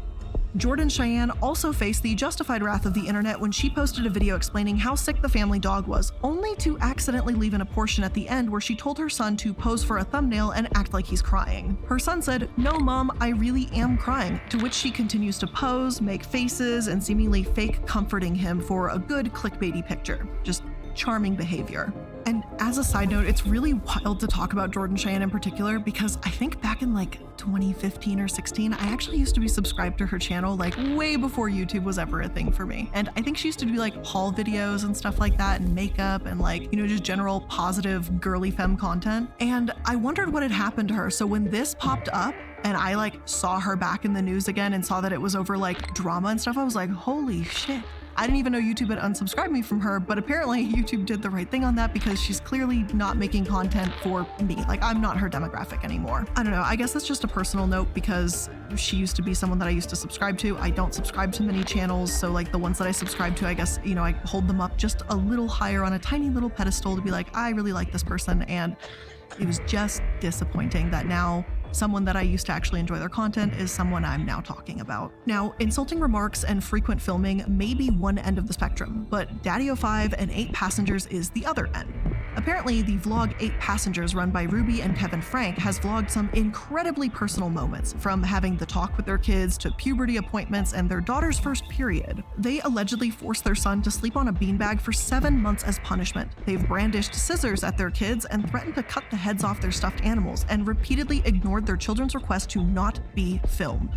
Jordan Cheyenne also faced the justified wrath of the internet when she posted a video explaining how sick the family dog was, only to accidentally leave in a portion at the end where she told her son to pose for a thumbnail and act like he's crying. Her son said, "No, Mom, I really am crying," to which she continues to pose, make faces, and seemingly fake comforting him for a good clickbaity picture. Just charming behavior. And as a side note, it's really wild to talk about Jordan Cheyenne in particular because I think back in like 2015 or 16, I actually used to be subscribed to her channel like way before YouTube was ever a thing for me. And I think she used to do like haul videos and stuff like that and makeup and like, you know, just general positive girly femme content. And I wondered what had happened to her. So when this popped up, and I like saw her back in the news again and saw that it was over like drama and stuff, I was like, holy shit. I didn't even know YouTube had unsubscribed me from her, but apparently YouTube did the right thing on that because she's clearly not making content for me. Like, I'm not her demographic anymore. I don't know, I guess that's just a personal note because she used to be someone that I used to subscribe to. I don't subscribe to many channels, so like the ones that I subscribe to, I guess, you know, I hold them up just a little higher on a tiny little pedestal to be like, I really like this person, and it was just disappointing that now someone that I used to actually enjoy their content is someone I'm now talking about. Now, insulting remarks and frequent filming may be one end of the spectrum, but Daddy05 and 8 Passengers is the other end. Apparently, the vlog 8 Passengers run by Ruby and Kevin Frank has vlogged some incredibly personal moments, from having the talk with their kids to puberty appointments and their daughter's first period. They allegedly forced their son to sleep on a beanbag for 7 months as punishment. They've brandished scissors at their kids and threatened to cut the heads off their stuffed animals, and repeatedly ignored their children's request to not be filmed.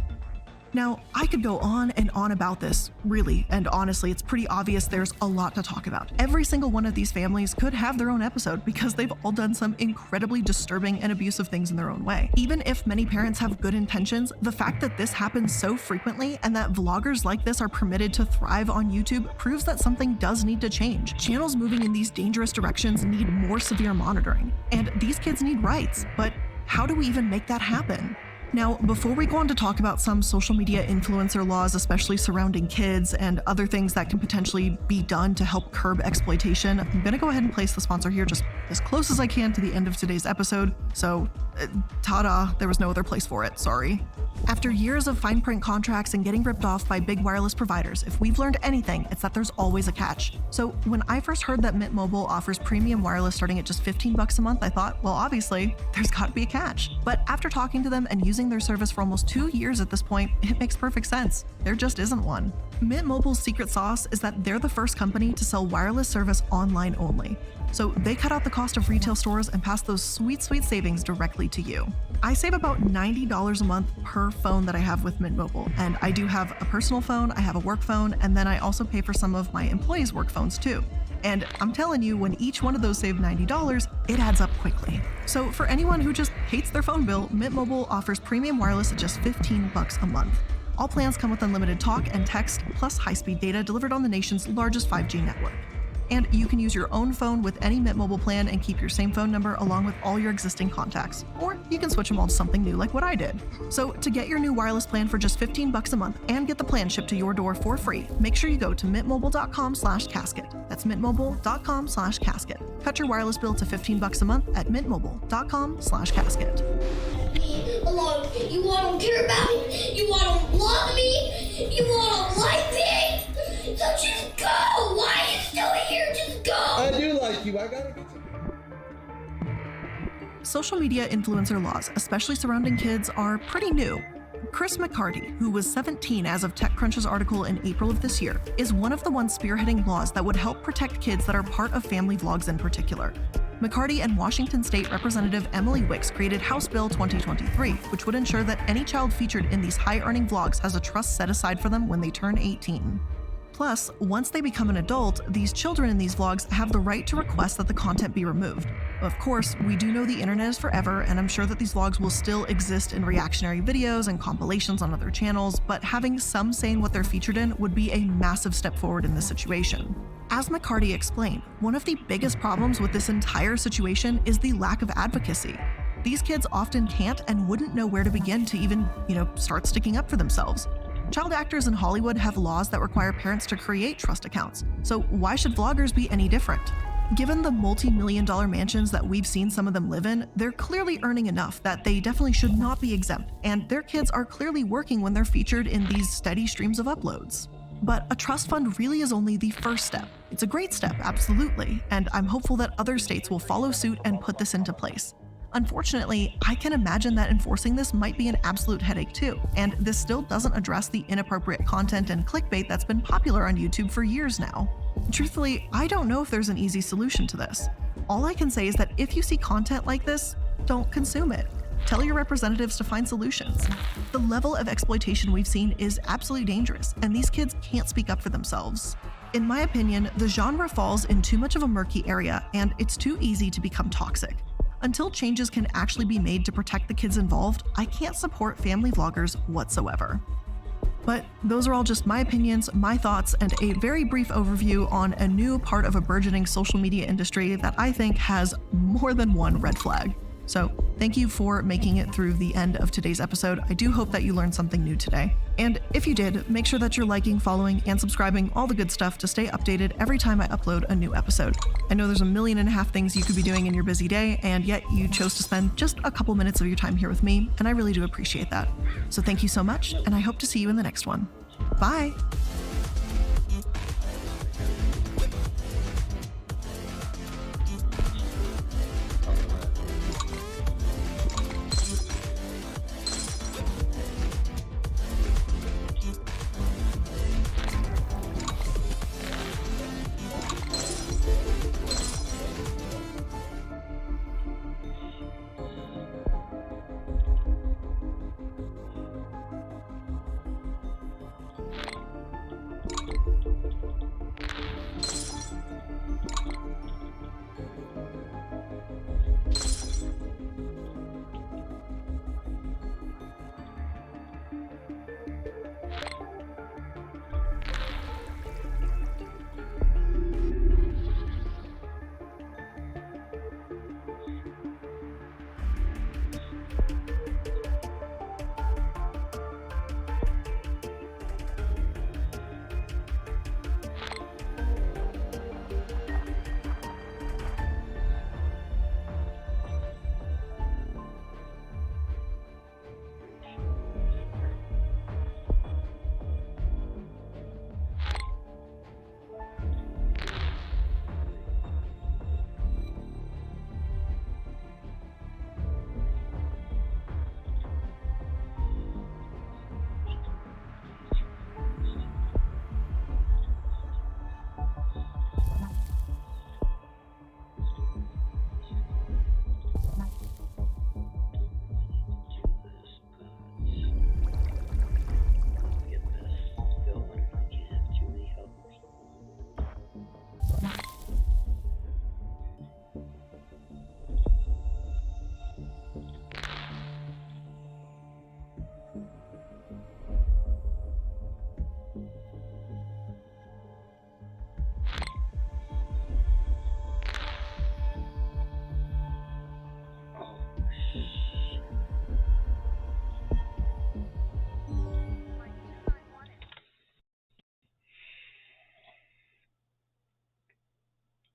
Now, I could go on and on about this, really, and honestly, it's pretty obvious there's a lot to talk about. Every single one of these families could have their own episode because they've all done some incredibly disturbing and abusive things in their own way. Even if many parents have good intentions, the fact that this happens so frequently and that vloggers like this are permitted to thrive on YouTube proves that something does need to change. Channels moving in these dangerous directions need more severe monitoring, and these kids need rights, but how do we even make that happen? Now, before we go on to talk about some social media influencer laws, especially surrounding kids and other things that can potentially be done to help curb exploitation, I'm gonna go ahead and place the sponsor here just as close as I can to the end of today's episode. So, ta-da, there was no other place for it, sorry. After years of fine print contracts and getting ripped off by big wireless providers, if we've learned anything, it's that there's always a catch. So when I first heard that Mint Mobile offers premium wireless starting at just $15 a month, I thought, well, obviously, there's gotta be a catch. But after talking to them and using their service for almost 2 years at this point, it makes perfect sense. There just isn't one. Mint Mobile's secret sauce is that they're the first company to sell wireless service online only. So they cut out the cost of retail stores and pass those sweet, sweet savings directly to you. I save about $90 a month per phone that I have with Mint Mobile, and I do have a personal phone, I have a work phone, and then I also pay for some of my employees' work phones too. And I'm telling you, when each one of those save $90, it adds up quickly. So for anyone who just hates their phone bill, Mint Mobile offers premium wireless at just $15 a month. All plans come with unlimited talk and text, plus high-speed data delivered on the nation's largest 5G network. And you can use your own phone with any Mint Mobile plan and keep your same phone number along with all your existing contacts. Or you can switch them all to something new like what I did. So to get your new wireless plan for just $15 a month and get the plan shipped to your door for free, make sure you go to mintmobile.com/casket. That's mintmobile.com/casket. Cut your wireless bill to $15 a month at mintmobile.com/casket. You want to care about me? You want to love me? You want to like me? So just go! Why are you still here? Just go! I do like you. I gotta get you. Social media influencer laws, especially surrounding kids, are pretty new. Chris McCarty, who was 17 as of TechCrunch's article in April of this year, is one of the ones spearheading laws that would help protect kids that are part of family vlogs in particular. McCarty and Washington State Representative Emily Wicks created House Bill 2023, which would ensure that any child featured in these high-earning vlogs has a trust set aside for them when they turn 18. Plus, once they become an adult, these children in these vlogs have the right to request that the content be removed. Of course, we do know the internet is forever, and I'm sure that these vlogs will still exist in reactionary videos and compilations on other channels, but having some say in what they're featured in would be a massive step forward in this situation. As McCarty explained, one of the biggest problems with this entire situation is the lack of advocacy. These kids often can't and wouldn't know where to begin to even, start sticking up for themselves. Child actors in Hollywood have laws that require parents to create trust accounts, so why should vloggers be any different? Given the multi-million-dollar mansions that we've seen some of them live in, they're clearly earning enough that they definitely should not be exempt, and their kids are clearly working when they're featured in these steady streams of uploads. But a trust fund really is only the first step. It's a great step, absolutely, and I'm hopeful that other states will follow suit and put this into place. Unfortunately, I can imagine that enforcing this might be an absolute headache too, and this still doesn't address the inappropriate content and clickbait that's been popular on YouTube for years now. Truthfully, I don't know if there's an easy solution to this. All I can say is that if you see content like this, don't consume it. Tell your representatives to find solutions. The level of exploitation we've seen is absolutely dangerous, and these kids can't speak up for themselves. In my opinion, the genre falls in too much of a murky area, and it's too easy to become toxic. Until changes can actually be made to protect the kids involved, I can't support family vloggers whatsoever. But those are all just my opinions, my thoughts, and a very brief overview on a new part of a burgeoning social media industry that I think has more than one red flag. So thank you for making it through the end of today's episode. I do hope that you learned something new today. And if you did, make sure that you're liking, following, and subscribing, all the good stuff to stay updated every time I upload a new episode. I know there's 1.5 million things you could be doing in your busy day, and yet you chose to spend just a couple minutes of your time here with me, and I really do appreciate that. So thank you so much, and I hope to see you in the next one. Bye!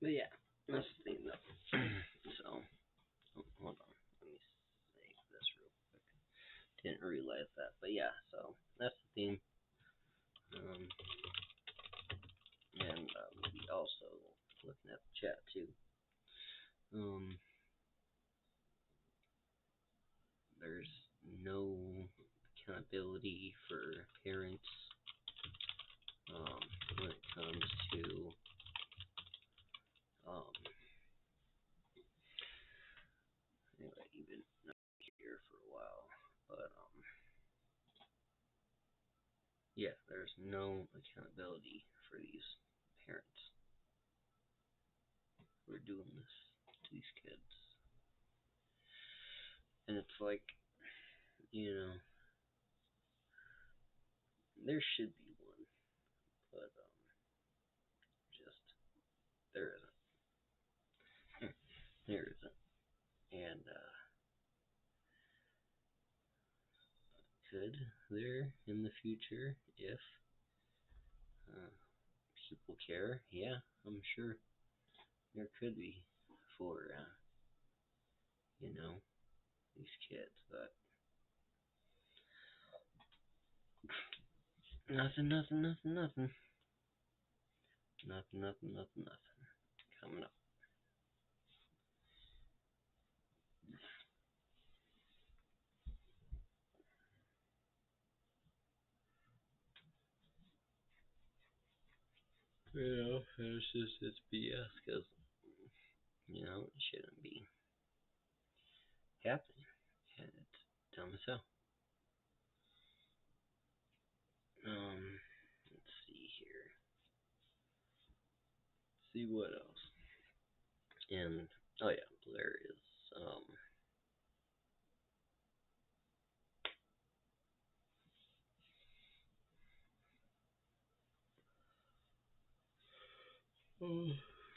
But yeah, that's the thing though. So, hold on. Let me save this real quick. Didn't realize that. But yeah, so that's the theme. And we also looking at the chat too. There's no accountability for parents when it comes to anyway, even not here for a while, but yeah, there's no accountability for these parents who are doing this to these kids. And it's like, you know, there should be one, but just there isn't. There isn't. And could there in the future if people care? Yeah, I'm sure. there could be for, these kids, but nothing. Coming up. It's BS, because, it shouldn't be happening, and it's dumb as hell. Let's see here. See what else. And, oh yeah, Blair is,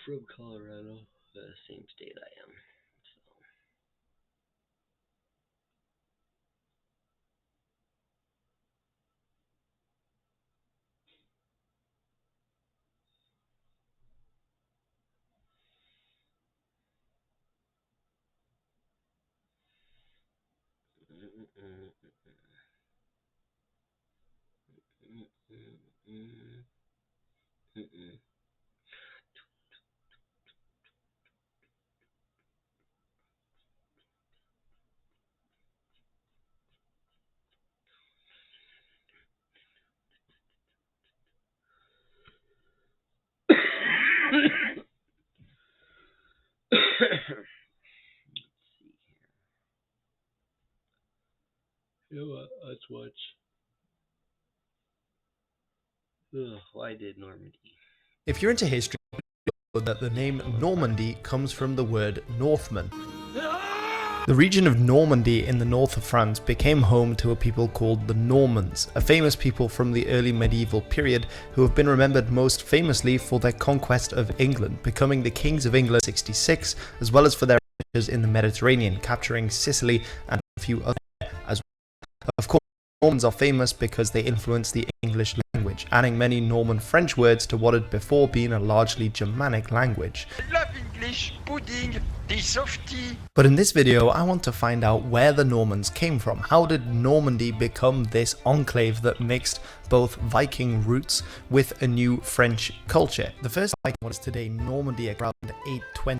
from Colorado, the same state I am, so. You know what? Let's watch. Why did Normandy? If you're into history, you know that the name Normandy comes from the word Northman. The region of Normandy in the north of France became home to a people called the Normans, a famous people from the early medieval period who have been remembered most famously for their conquest of England, becoming the kings of England in 66, as well as for their adventures in the Mediterranean, capturing Sicily and a few other as well. Of course, Normans are famous because they influenced the English language, adding many Norman French words to what had before been a largely Germanic language. I love English, pudding, the softy. But in this video, I want to find out where the Normans came from. How did Normandy become this enclave that mixed both Viking roots with a new French culture? The first Viking was today Normandy around 820.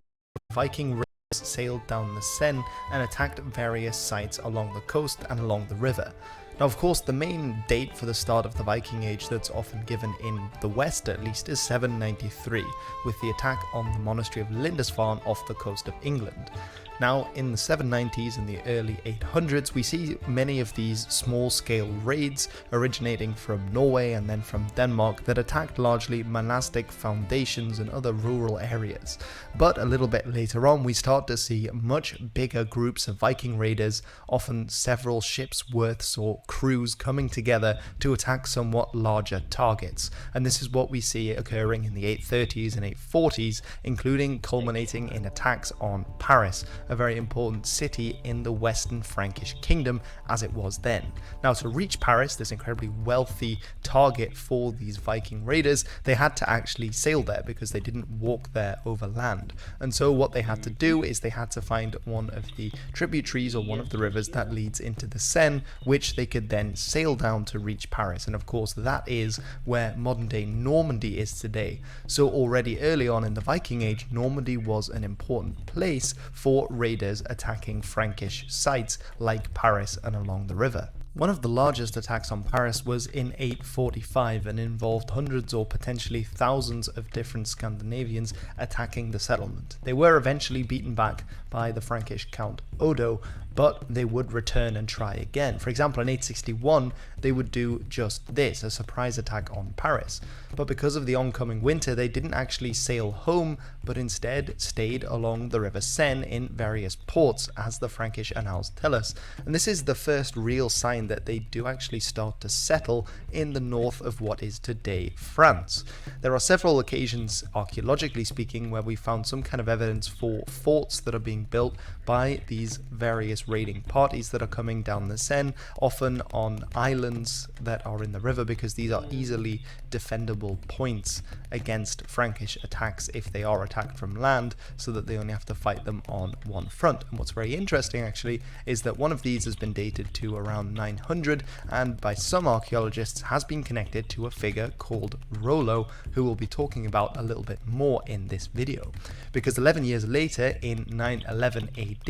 Viking raiders sailed down the Seine and attacked various sites along the coast and along the river. Now, of course, the main date for the start of the Viking Age that's often given in the West, at least, is 793, with the attack on the monastery of Lindisfarne off the coast of England. Now, in the 790s and the early 800s, we see many of these small-scale raids originating from Norway and then from Denmark that attacked largely monastic foundations and other rural areas. But a little bit later on, we start to see much bigger groups of Viking raiders, often several ships' worths or crews coming together to attack somewhat larger targets. And this is what we see occurring in the 830s and 840s, including culminating in attacks on Paris, a very important city in the Western Frankish kingdom as it was then. Now, to reach Paris, this incredibly wealthy target for these Viking raiders, they had to actually sail there because they didn't walk there over land. And so what they had to do is they had to find one of the tributaries or one of the rivers that leads into the Seine, which they could then sail down to reach Paris. And of course, that is where modern day Normandy is today. So already early on in the Viking Age, Normandy was an important place for raiders attacking Frankish sites like Paris and along the river. One of the largest attacks on Paris was in 845 and involved hundreds or potentially thousands of different Scandinavians attacking the settlement. They were eventually beaten back by the Frankish Count Odo, but they would return and try again. For example, in 861, they would do just this, a surprise attack on Paris. But because of the oncoming winter, they didn't actually sail home, but instead stayed along the River Seine in various ports, as the Frankish annals tell us. And this is the first real sign that they do actually start to settle in the north of what is today France. There are several occasions, archaeologically speaking, where we found some kind of evidence for forts that are being built by these various various raiding parties that are coming down the Seine, often on islands that are in the river, because these are easily defendable points against Frankish attacks if they are attacked from land, so that they only have to fight them on one front. And what's very interesting actually is that one of these has been dated to around 900, and by some archaeologists has been connected to a figure called Rollo, who we'll be talking about a little bit more in this video. Because 11 years later, in 911 AD,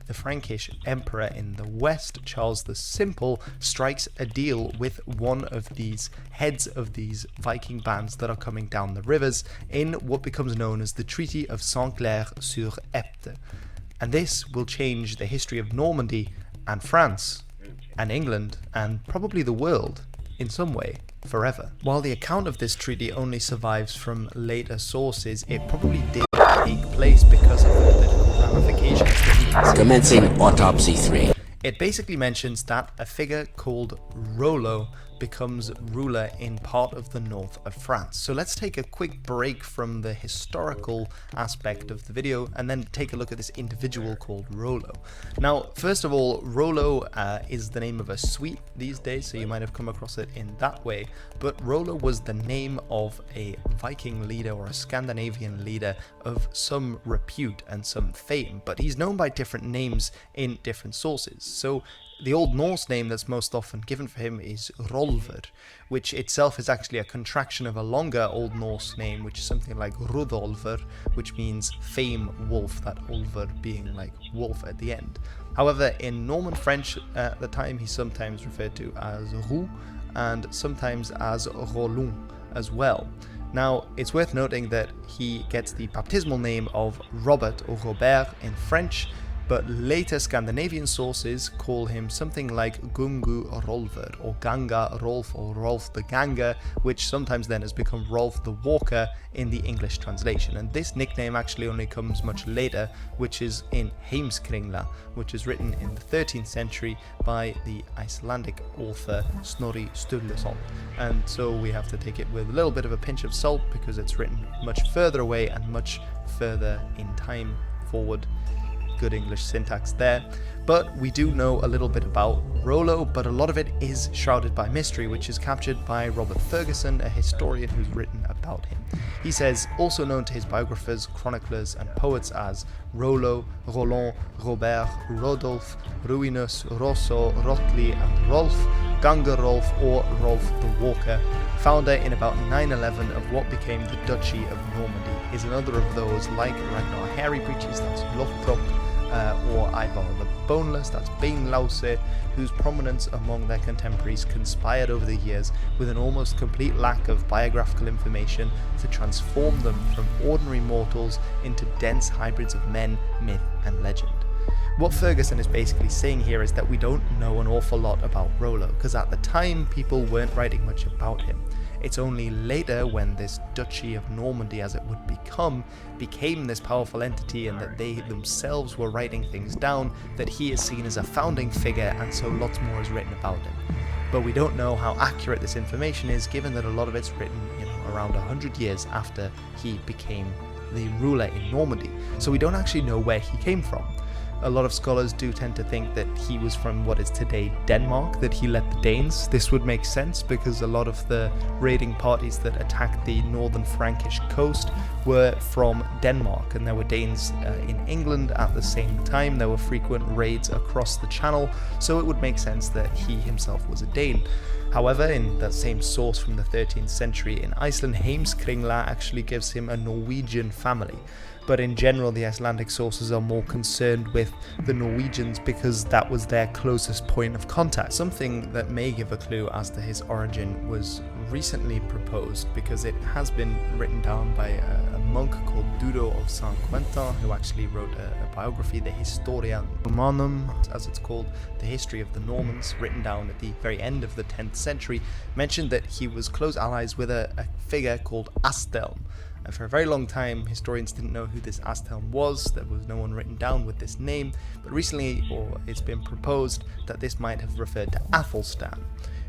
the Frankish emperor in the west, Charles the Simple, strikes a deal with one of these heads of these Viking bands that are coming down the rivers in what becomes known as the Treaty of Saint-Clair-sur-Epte. And this will change the history of Normandy and France and England and probably the world in some way forever. While the account of this treaty only survives from later sources, it probably did take place because of the political ramifications that Commencing autopsy 3. It basically mentions that a figure called Rollo becomes ruler in part of the north of France. So let's take a quick break from the historical aspect of the video and then take a look at this individual called Rollo. Now, first of all, Rollo is the name of a sweet these days, so you might have come across it in that way, but Rollo was the name of a Viking leader or a Scandinavian leader of some repute and some fame, but he's known by different names in different sources. So the Old Norse name that's most often given for him is Rolver, which itself is actually a contraction of a longer Old Norse name, which is something like Rudolver, which means fame wolf, that Olver being like wolf at the end. However, in Norman French at the time, he's sometimes referred to as Roux and sometimes as Rolon as well. Now, it's worth noting that he gets the baptismal name of Robert or Robert in French, but later Scandinavian sources call him something like Gungu Rolver or Ganga Rolf or Rolf the Ganga, which sometimes then has become Rolf the Walker in the English translation. And this nickname actually only comes much later, which is in Heimskringla, which is written in the 13th century by the Icelandic author Snorri Sturluson. And so we have to take it with a little bit of a pinch of salt because it's written much further away and much further in time forward. Good English syntax there. But we do know a little bit about Rollo, but a lot of it is shrouded by mystery, which is captured by Robert Ferguson, a historian who's written about him. He says, also known to his biographers, chroniclers and poets as Rollo, Roland, Robert, Rodolphe, Ruinus, Rosso, Rotli and Rolf, Ganga Rolf or Rolf the Walker, founder in about 911 of what became the Duchy of Normandy, is another of those like Ragnar Hairy Breeches, that's Lothbrok, or Ivar the Boneless, that's Bane Lause, whose prominence among their contemporaries conspired over the years with an almost complete lack of biographical information to transform them from ordinary mortals into dense hybrids of men, myth and legend. What Ferguson is basically saying here is that we don't know an awful lot about Rollo, because at the time people weren't writing much about him. It's only later, when this Duchy of Normandy, as it would became this powerful entity and that they themselves were writing things down, that he is seen as a founding figure, and so lots more is written about him. But we don't know how accurate this information is, given that a lot of it's written, around 100 years after he became the ruler in Normandy. So we don't actually know where he came from. A lot of scholars do tend to think that he was from what is today Denmark, that he led the Danes. This would make sense because a lot of the raiding parties that attacked the northern Frankish coast were from Denmark, and there were Danes in England at the same time. There were frequent raids across the Channel, so it would make sense that he himself was a Dane. However, in that same source from the 13th century in Iceland, Heimskringla actually gives him a Norwegian family. But in general, the Icelandic sources are more concerned with the Norwegians because that was their closest point of contact. Something that may give a clue as to his origin was recently proposed, because it has been written down by a monk called Dudo of Saint Quentin, who actually wrote a biography, the Historia Normanum, as it's called, the history of the Normans, written down at the very end of the 10th century, mentioned that he was close allies with a figure called Astelm. And for a very long time, historians didn't know who this Astelm was. There was no one written down with this name, but recently, it's been proposed that this might have referred to Athelstan,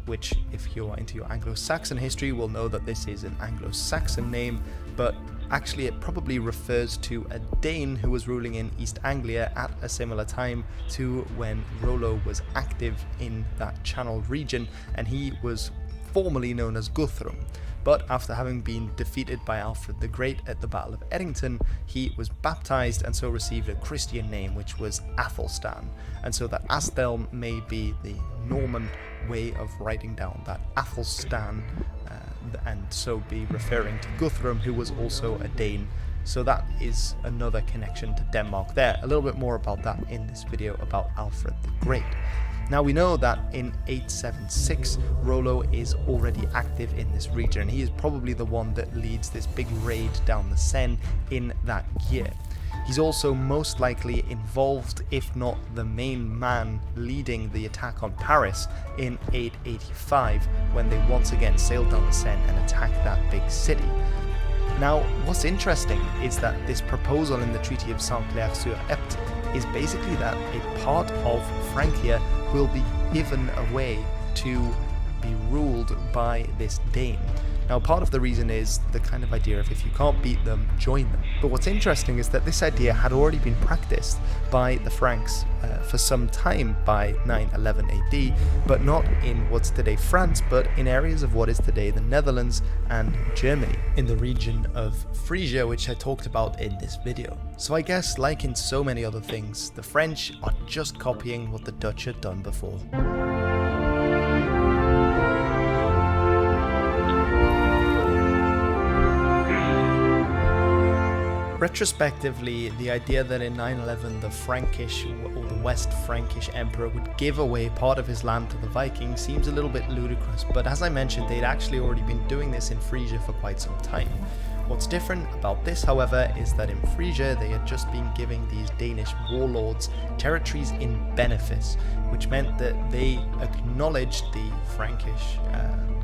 which, if you're into your Anglo-Saxon history, will know that this is an Anglo-Saxon name, but actually it probably refers to a Dane who was ruling in East Anglia at a similar time to when Rollo was active in that Channel region, and he was formerly known as Guthrum. But after having been defeated by Alfred the Great at the Battle of Edington, he was baptized and so received a Christian name, which was Athelstan. And so that Astelm may be the Norman way of writing down that Athelstan, and so be referring to Guthrum, who was also a Dane. So that is another connection to Denmark there. A little bit more about that in this video about Alfred the Great. Now we know that in 876 Rollo is already active in this region. He is probably the one that leads this big raid down the Seine in that year. He's also most likely involved, if not the main man, leading the attack on Paris in 885 when they once again sailed down the Seine and attacked that big city. Now, what's interesting is that this proposal in the Treaty of Saint-Clair-sur-Epte is basically that a part of Francia will be given away to be ruled by this Dane. Now, part of the reason is the kind of idea of if you can't beat them, join them. But what's interesting is that this idea had already been practiced by the Franks for some time by 911 AD, but not in what's today France, but in areas of what is today the Netherlands and Germany, in the region of Frisia, which I talked about in this video. So I guess, like in so many other things, the French are just copying what the Dutch had done before. Retrospectively, the idea that in 911 the Frankish or the West Frankish emperor would give away part of his land to the Vikings seems a little bit ludicrous, but as I mentioned, they'd actually already been doing this in Frisia for quite some time. What's different about this, however, is that in Frisia they had just been giving these Danish warlords territories in benefice, which meant that they acknowledged the Frankish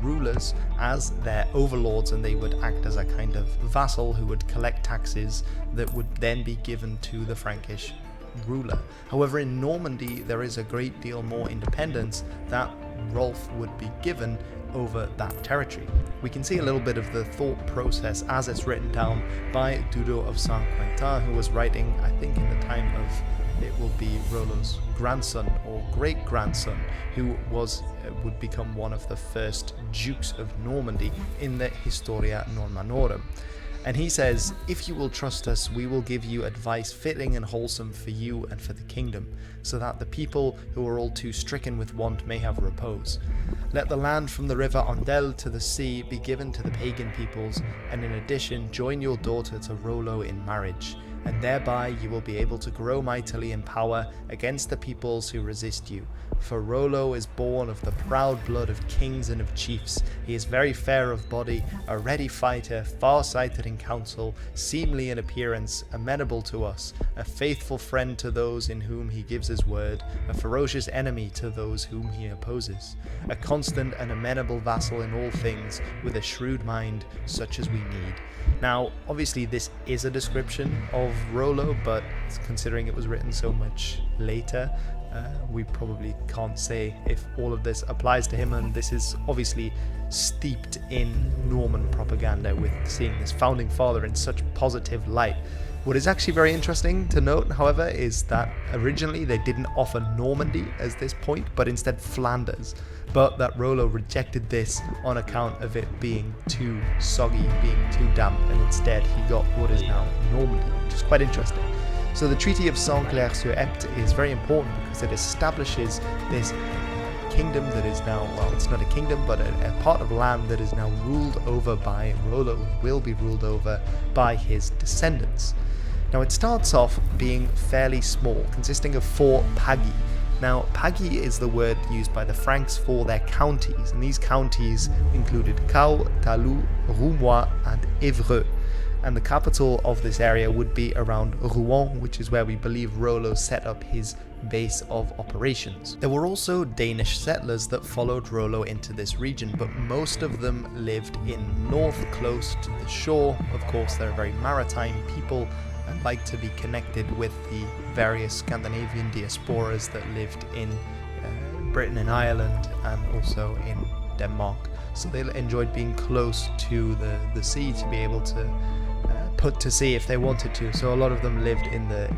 rulers as their overlords, and they would act as a kind of vassal who would collect taxes that would then be given to the Frankish ruler. However, in Normandy there is a great deal more independence that Rolf would be given over that territory. We can see a little bit of the thought process as it's written down by Dudo of Saint-Quentin, who was writing, I think, in the time of, it will be Rollo's grandson or great-grandson, who would become one of the first dukes of Normandy in the Historia Normanorum. And he says, "If you will trust us, we will give you advice fitting and wholesome for you and for the kingdom, so that the people who are all too stricken with want may have repose. Let the land from the river Andelle to the sea be given to the pagan peoples, and in addition join your daughter to Rollo in marriage, and thereby you will be able to grow mightily in power against the peoples who resist you. For Rollo is born of the proud blood of kings and of chiefs. He is very fair of body, a ready fighter, far-sighted in counsel, seemly in appearance, amenable to us, a faithful friend to those in whom he gives his word, a ferocious enemy to those whom he opposes, a constant and amenable vassal in all things, with a shrewd mind, such as we need." Now, obviously this is a description of Rollo, but considering it was written so much later, we probably can't say if all of this applies to him, and this is obviously steeped in Norman propaganda with seeing this founding father in such positive light. What is actually very interesting to note, however, is that originally they didn't offer Normandy as this point, but instead Flanders, but that Rollo rejected this on account of it being too soggy, being too damp, and instead he got what is now Normandy, which is quite interesting. So the Treaty of Saint-Clair-sur-Epte is very important because it establishes this kingdom that is now, well, it's not a kingdom, but a part of land that is now ruled over by Rollo, will be ruled over by his descendants. Now it starts off being fairly small, consisting of 4 pagi. Now, pagi is the word used by the Franks for their counties, and these counties included Caux, Talou, Roumois, and Évreux. And the capital of this area would be around Rouen, which is where we believe Rollo set up his base of operations. There were also Danish settlers that followed Rollo into this region, but most of them lived in north, close to the shore. Of course, they're very maritime people and like to be connected with the various Scandinavian diasporas that lived in Britain and Ireland and also in Denmark. So they enjoyed being close to the sea to be able to put to sea if they wanted to. So a lot of them lived in the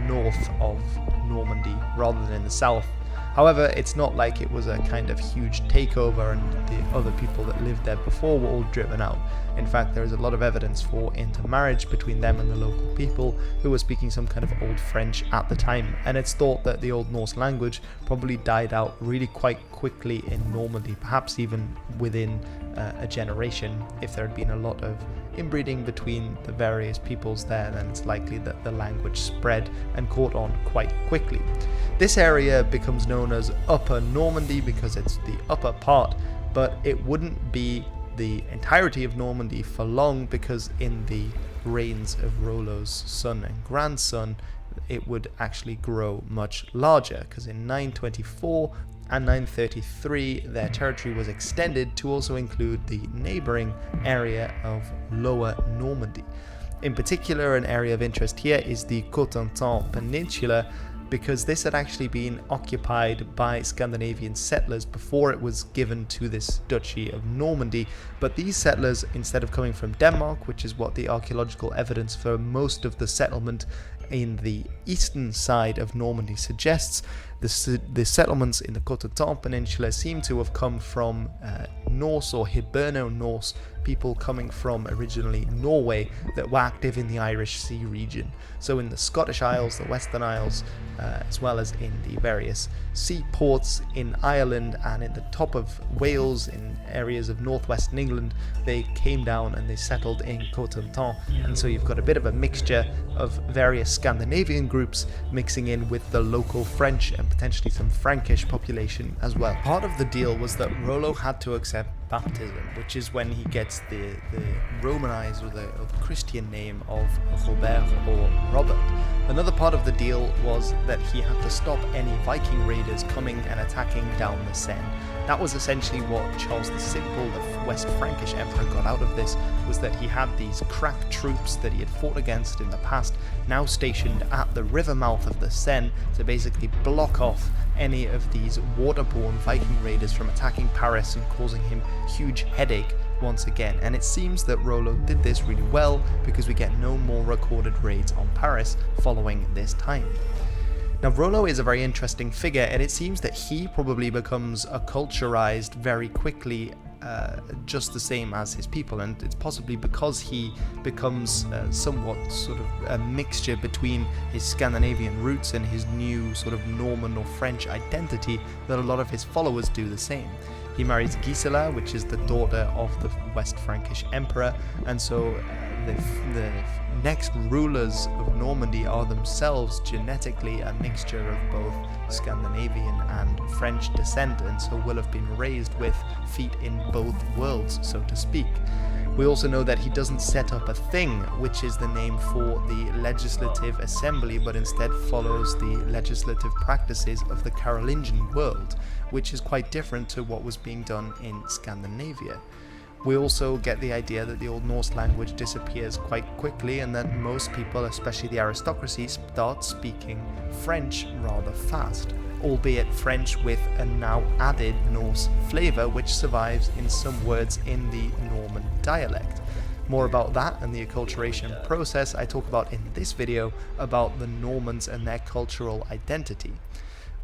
north of Normandy rather than in the south. However, it's not like it was a kind of huge takeover and the other people that lived there before were all driven out. In fact, there is a lot of evidence for intermarriage between them and the local people who were speaking some kind of Old French at the time. And it's thought that the Old Norse language probably died out really quite quickly in Normandy, perhaps even within a generation. If there had been a lot of inbreeding between the various peoples there, then it's likely that the language spread and caught on quite quickly. This area becomes known as Upper Normandy because it's the upper part, but it wouldn't be the entirety of Normandy for long, because in the reigns of Rollo's son and grandson it would actually grow much larger, because in 924 and 933 their territory was extended to also include the neighbouring area of Lower Normandy. In particular, an area of interest here is the Cotentin Peninsula, because this had actually been occupied by Scandinavian settlers before it was given to this Duchy of Normandy. But these settlers, instead of coming from Denmark, which is what the archaeological evidence for most of the settlement in the eastern side of Normandy suggests, the settlements in the Cotentin Peninsula seem to have come from Norse or Hiberno-Norse people coming from originally Norway that were active in the Irish Sea region. So in the Scottish Isles, the Western Isles, as well as in the various seaports in Ireland and in the top of Wales, in areas of northwestern England, they came down and they settled in Cotentin. And so you've got a bit of a mixture of various Scandinavian groups mixing in with the local French and potentially some Frankish population as well. Part of the deal was that Rollo had to accept baptism, which is when he gets the Romanized or the Christian name of Robert or Robert. Another part of the deal was that he had to stop any Viking raiders coming and attacking down the Seine. That was essentially what Charles the Simple, the West Frankish emperor, got out of this, was that he had these crack troops that he had fought against in the past now stationed at the river mouth of the Seine to basically block off any of these waterborne Viking raiders from attacking Paris and causing him huge headache once again. And it seems that Rollo did this really well, because we get no more recorded raids on Paris following this time. Now, Rollo is a very interesting figure, and it seems that he probably becomes acculturized very quickly, just the same as his people, and it's possibly because he becomes somewhat sort of a mixture between his Scandinavian roots and his new sort of Norman or French identity that a lot of his followers do the same. He marries Gisela, which is the daughter of the West Frankish emperor, and so the next rulers of Normandy are themselves genetically a mixture of both Scandinavian and French descent, and so will have been raised with feet in both worlds, so to speak. We also know that he doesn't set up a thing, which is the name for the legislative assembly, but instead follows the legislative practices of the Carolingian world, which is quite different to what was being done in Scandinavia. We also get the idea that the Old Norse language disappears quite quickly, and that most people, especially the aristocracy, start speaking French rather fast, albeit French with a now added Norse flavour, which survives in some words in the Norman dialect. More about that and the acculturation process I talk about in this video about the Normans and their cultural identity.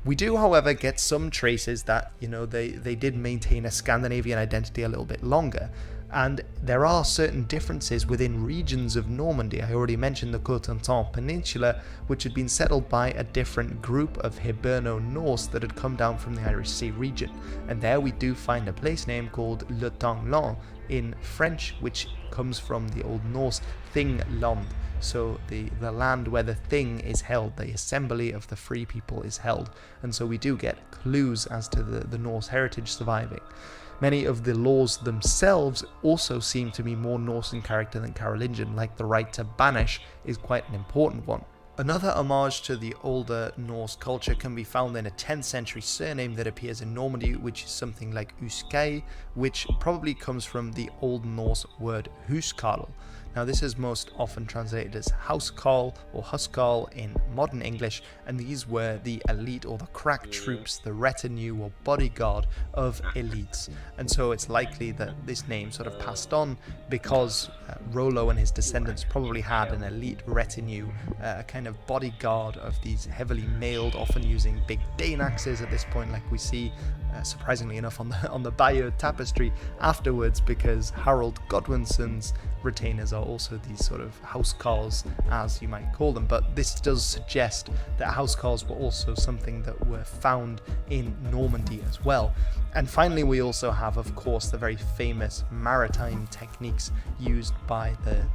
We do, however, get some traces that, they did maintain a Scandinavian identity a little bit longer, and there are certain differences within regions of Normandy. I already mentioned the Cotentin Peninsula, which had been settled by a different group of Hiberno-Norse that had come down from the Irish Sea region, and there we do find a place name called Le Thingland in French, which comes from the Old Norse Thingland. So the land where the thing is held, the assembly of the free people is held. And so we do get clues as to the Norse heritage surviving. Many of the laws themselves also seem to be more Norse in character than Carolingian, like the right to banish is quite an important one. Another homage to the older Norse culture can be found in a 10th century surname that appears in Normandy, which is something like Uskay, which probably comes from the Old Norse word Huskarl. Now this is most often translated as housecarl or huscarl in modern English, and these were the elite or the crack troops, the retinue or bodyguard of elites. And so it's likely that this name sort of passed on because Rollo and his descendants probably had an elite retinue, a kind of bodyguard of these heavily mailed, often using big Dane axes at this point, like we see surprisingly enough on the Bayeux tapestry afterwards, because Harold Godwinson's retainers are also these sort of housecarls, as you might call them. But this does suggest that housecarls were also something that were found in Normandy as well. And finally, we also have, of course, the very famous maritime techniques used by the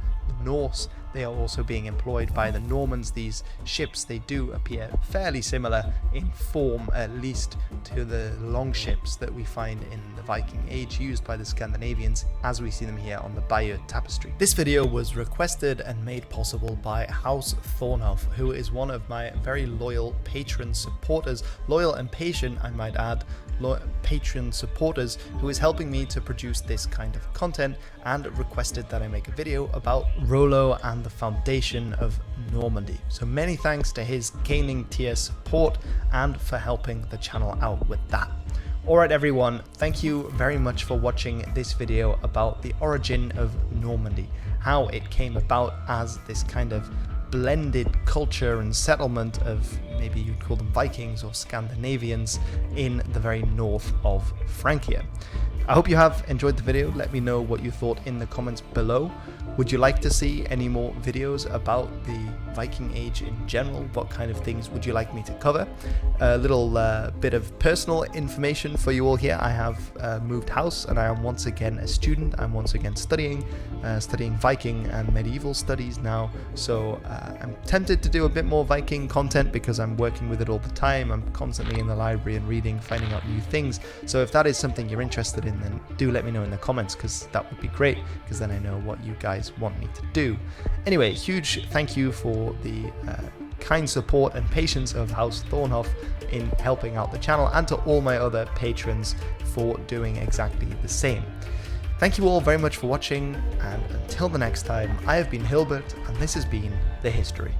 Norse. They are also being employed by the Normans. These ships, they do appear fairly similar in form, at least, to the longships that we find in the Viking Age used by the Scandinavians, as we see them here on the Bayeux tapestry. This video was requested and made possible by House Thornhof, who is one of my very loyal patron supporters, loyal and patient, I might add, Patreon supporters, who is helping me to produce this kind of content, and requested that I make a video about Rollo and the foundation of Normandy. So many thanks to his Caning tier support and for helping the channel out with that. Alright everyone, thank you very much for watching this video about the origin of Normandy, how it came about as this kind of blended culture and settlement of, maybe you'd call them Vikings or Scandinavians, in the very north of Francia. I hope you have enjoyed the video. Let me know what you thought in the comments below. Would you like to see any more videos about the Viking Age in general? What kind of things would you like me to cover? A little bit of personal information for you all here. I have moved house and I am once again a student. I'm once again studying Viking and medieval studies now. So I'm tempted to do a bit more Viking content because I'm working with it all the time. I'm constantly in the library and reading, finding out new things. So if that is something you're interested in, then do let me know in the comments, because that would be great, because then I know what you guys want me to do. Anyway, huge thank you for the kind support and patience of House Thornhof in helping out the channel, and to all my other patrons for doing exactly the same. Thank you all very much for watching, and until the next time, I have been Hilbert, and this has been The History.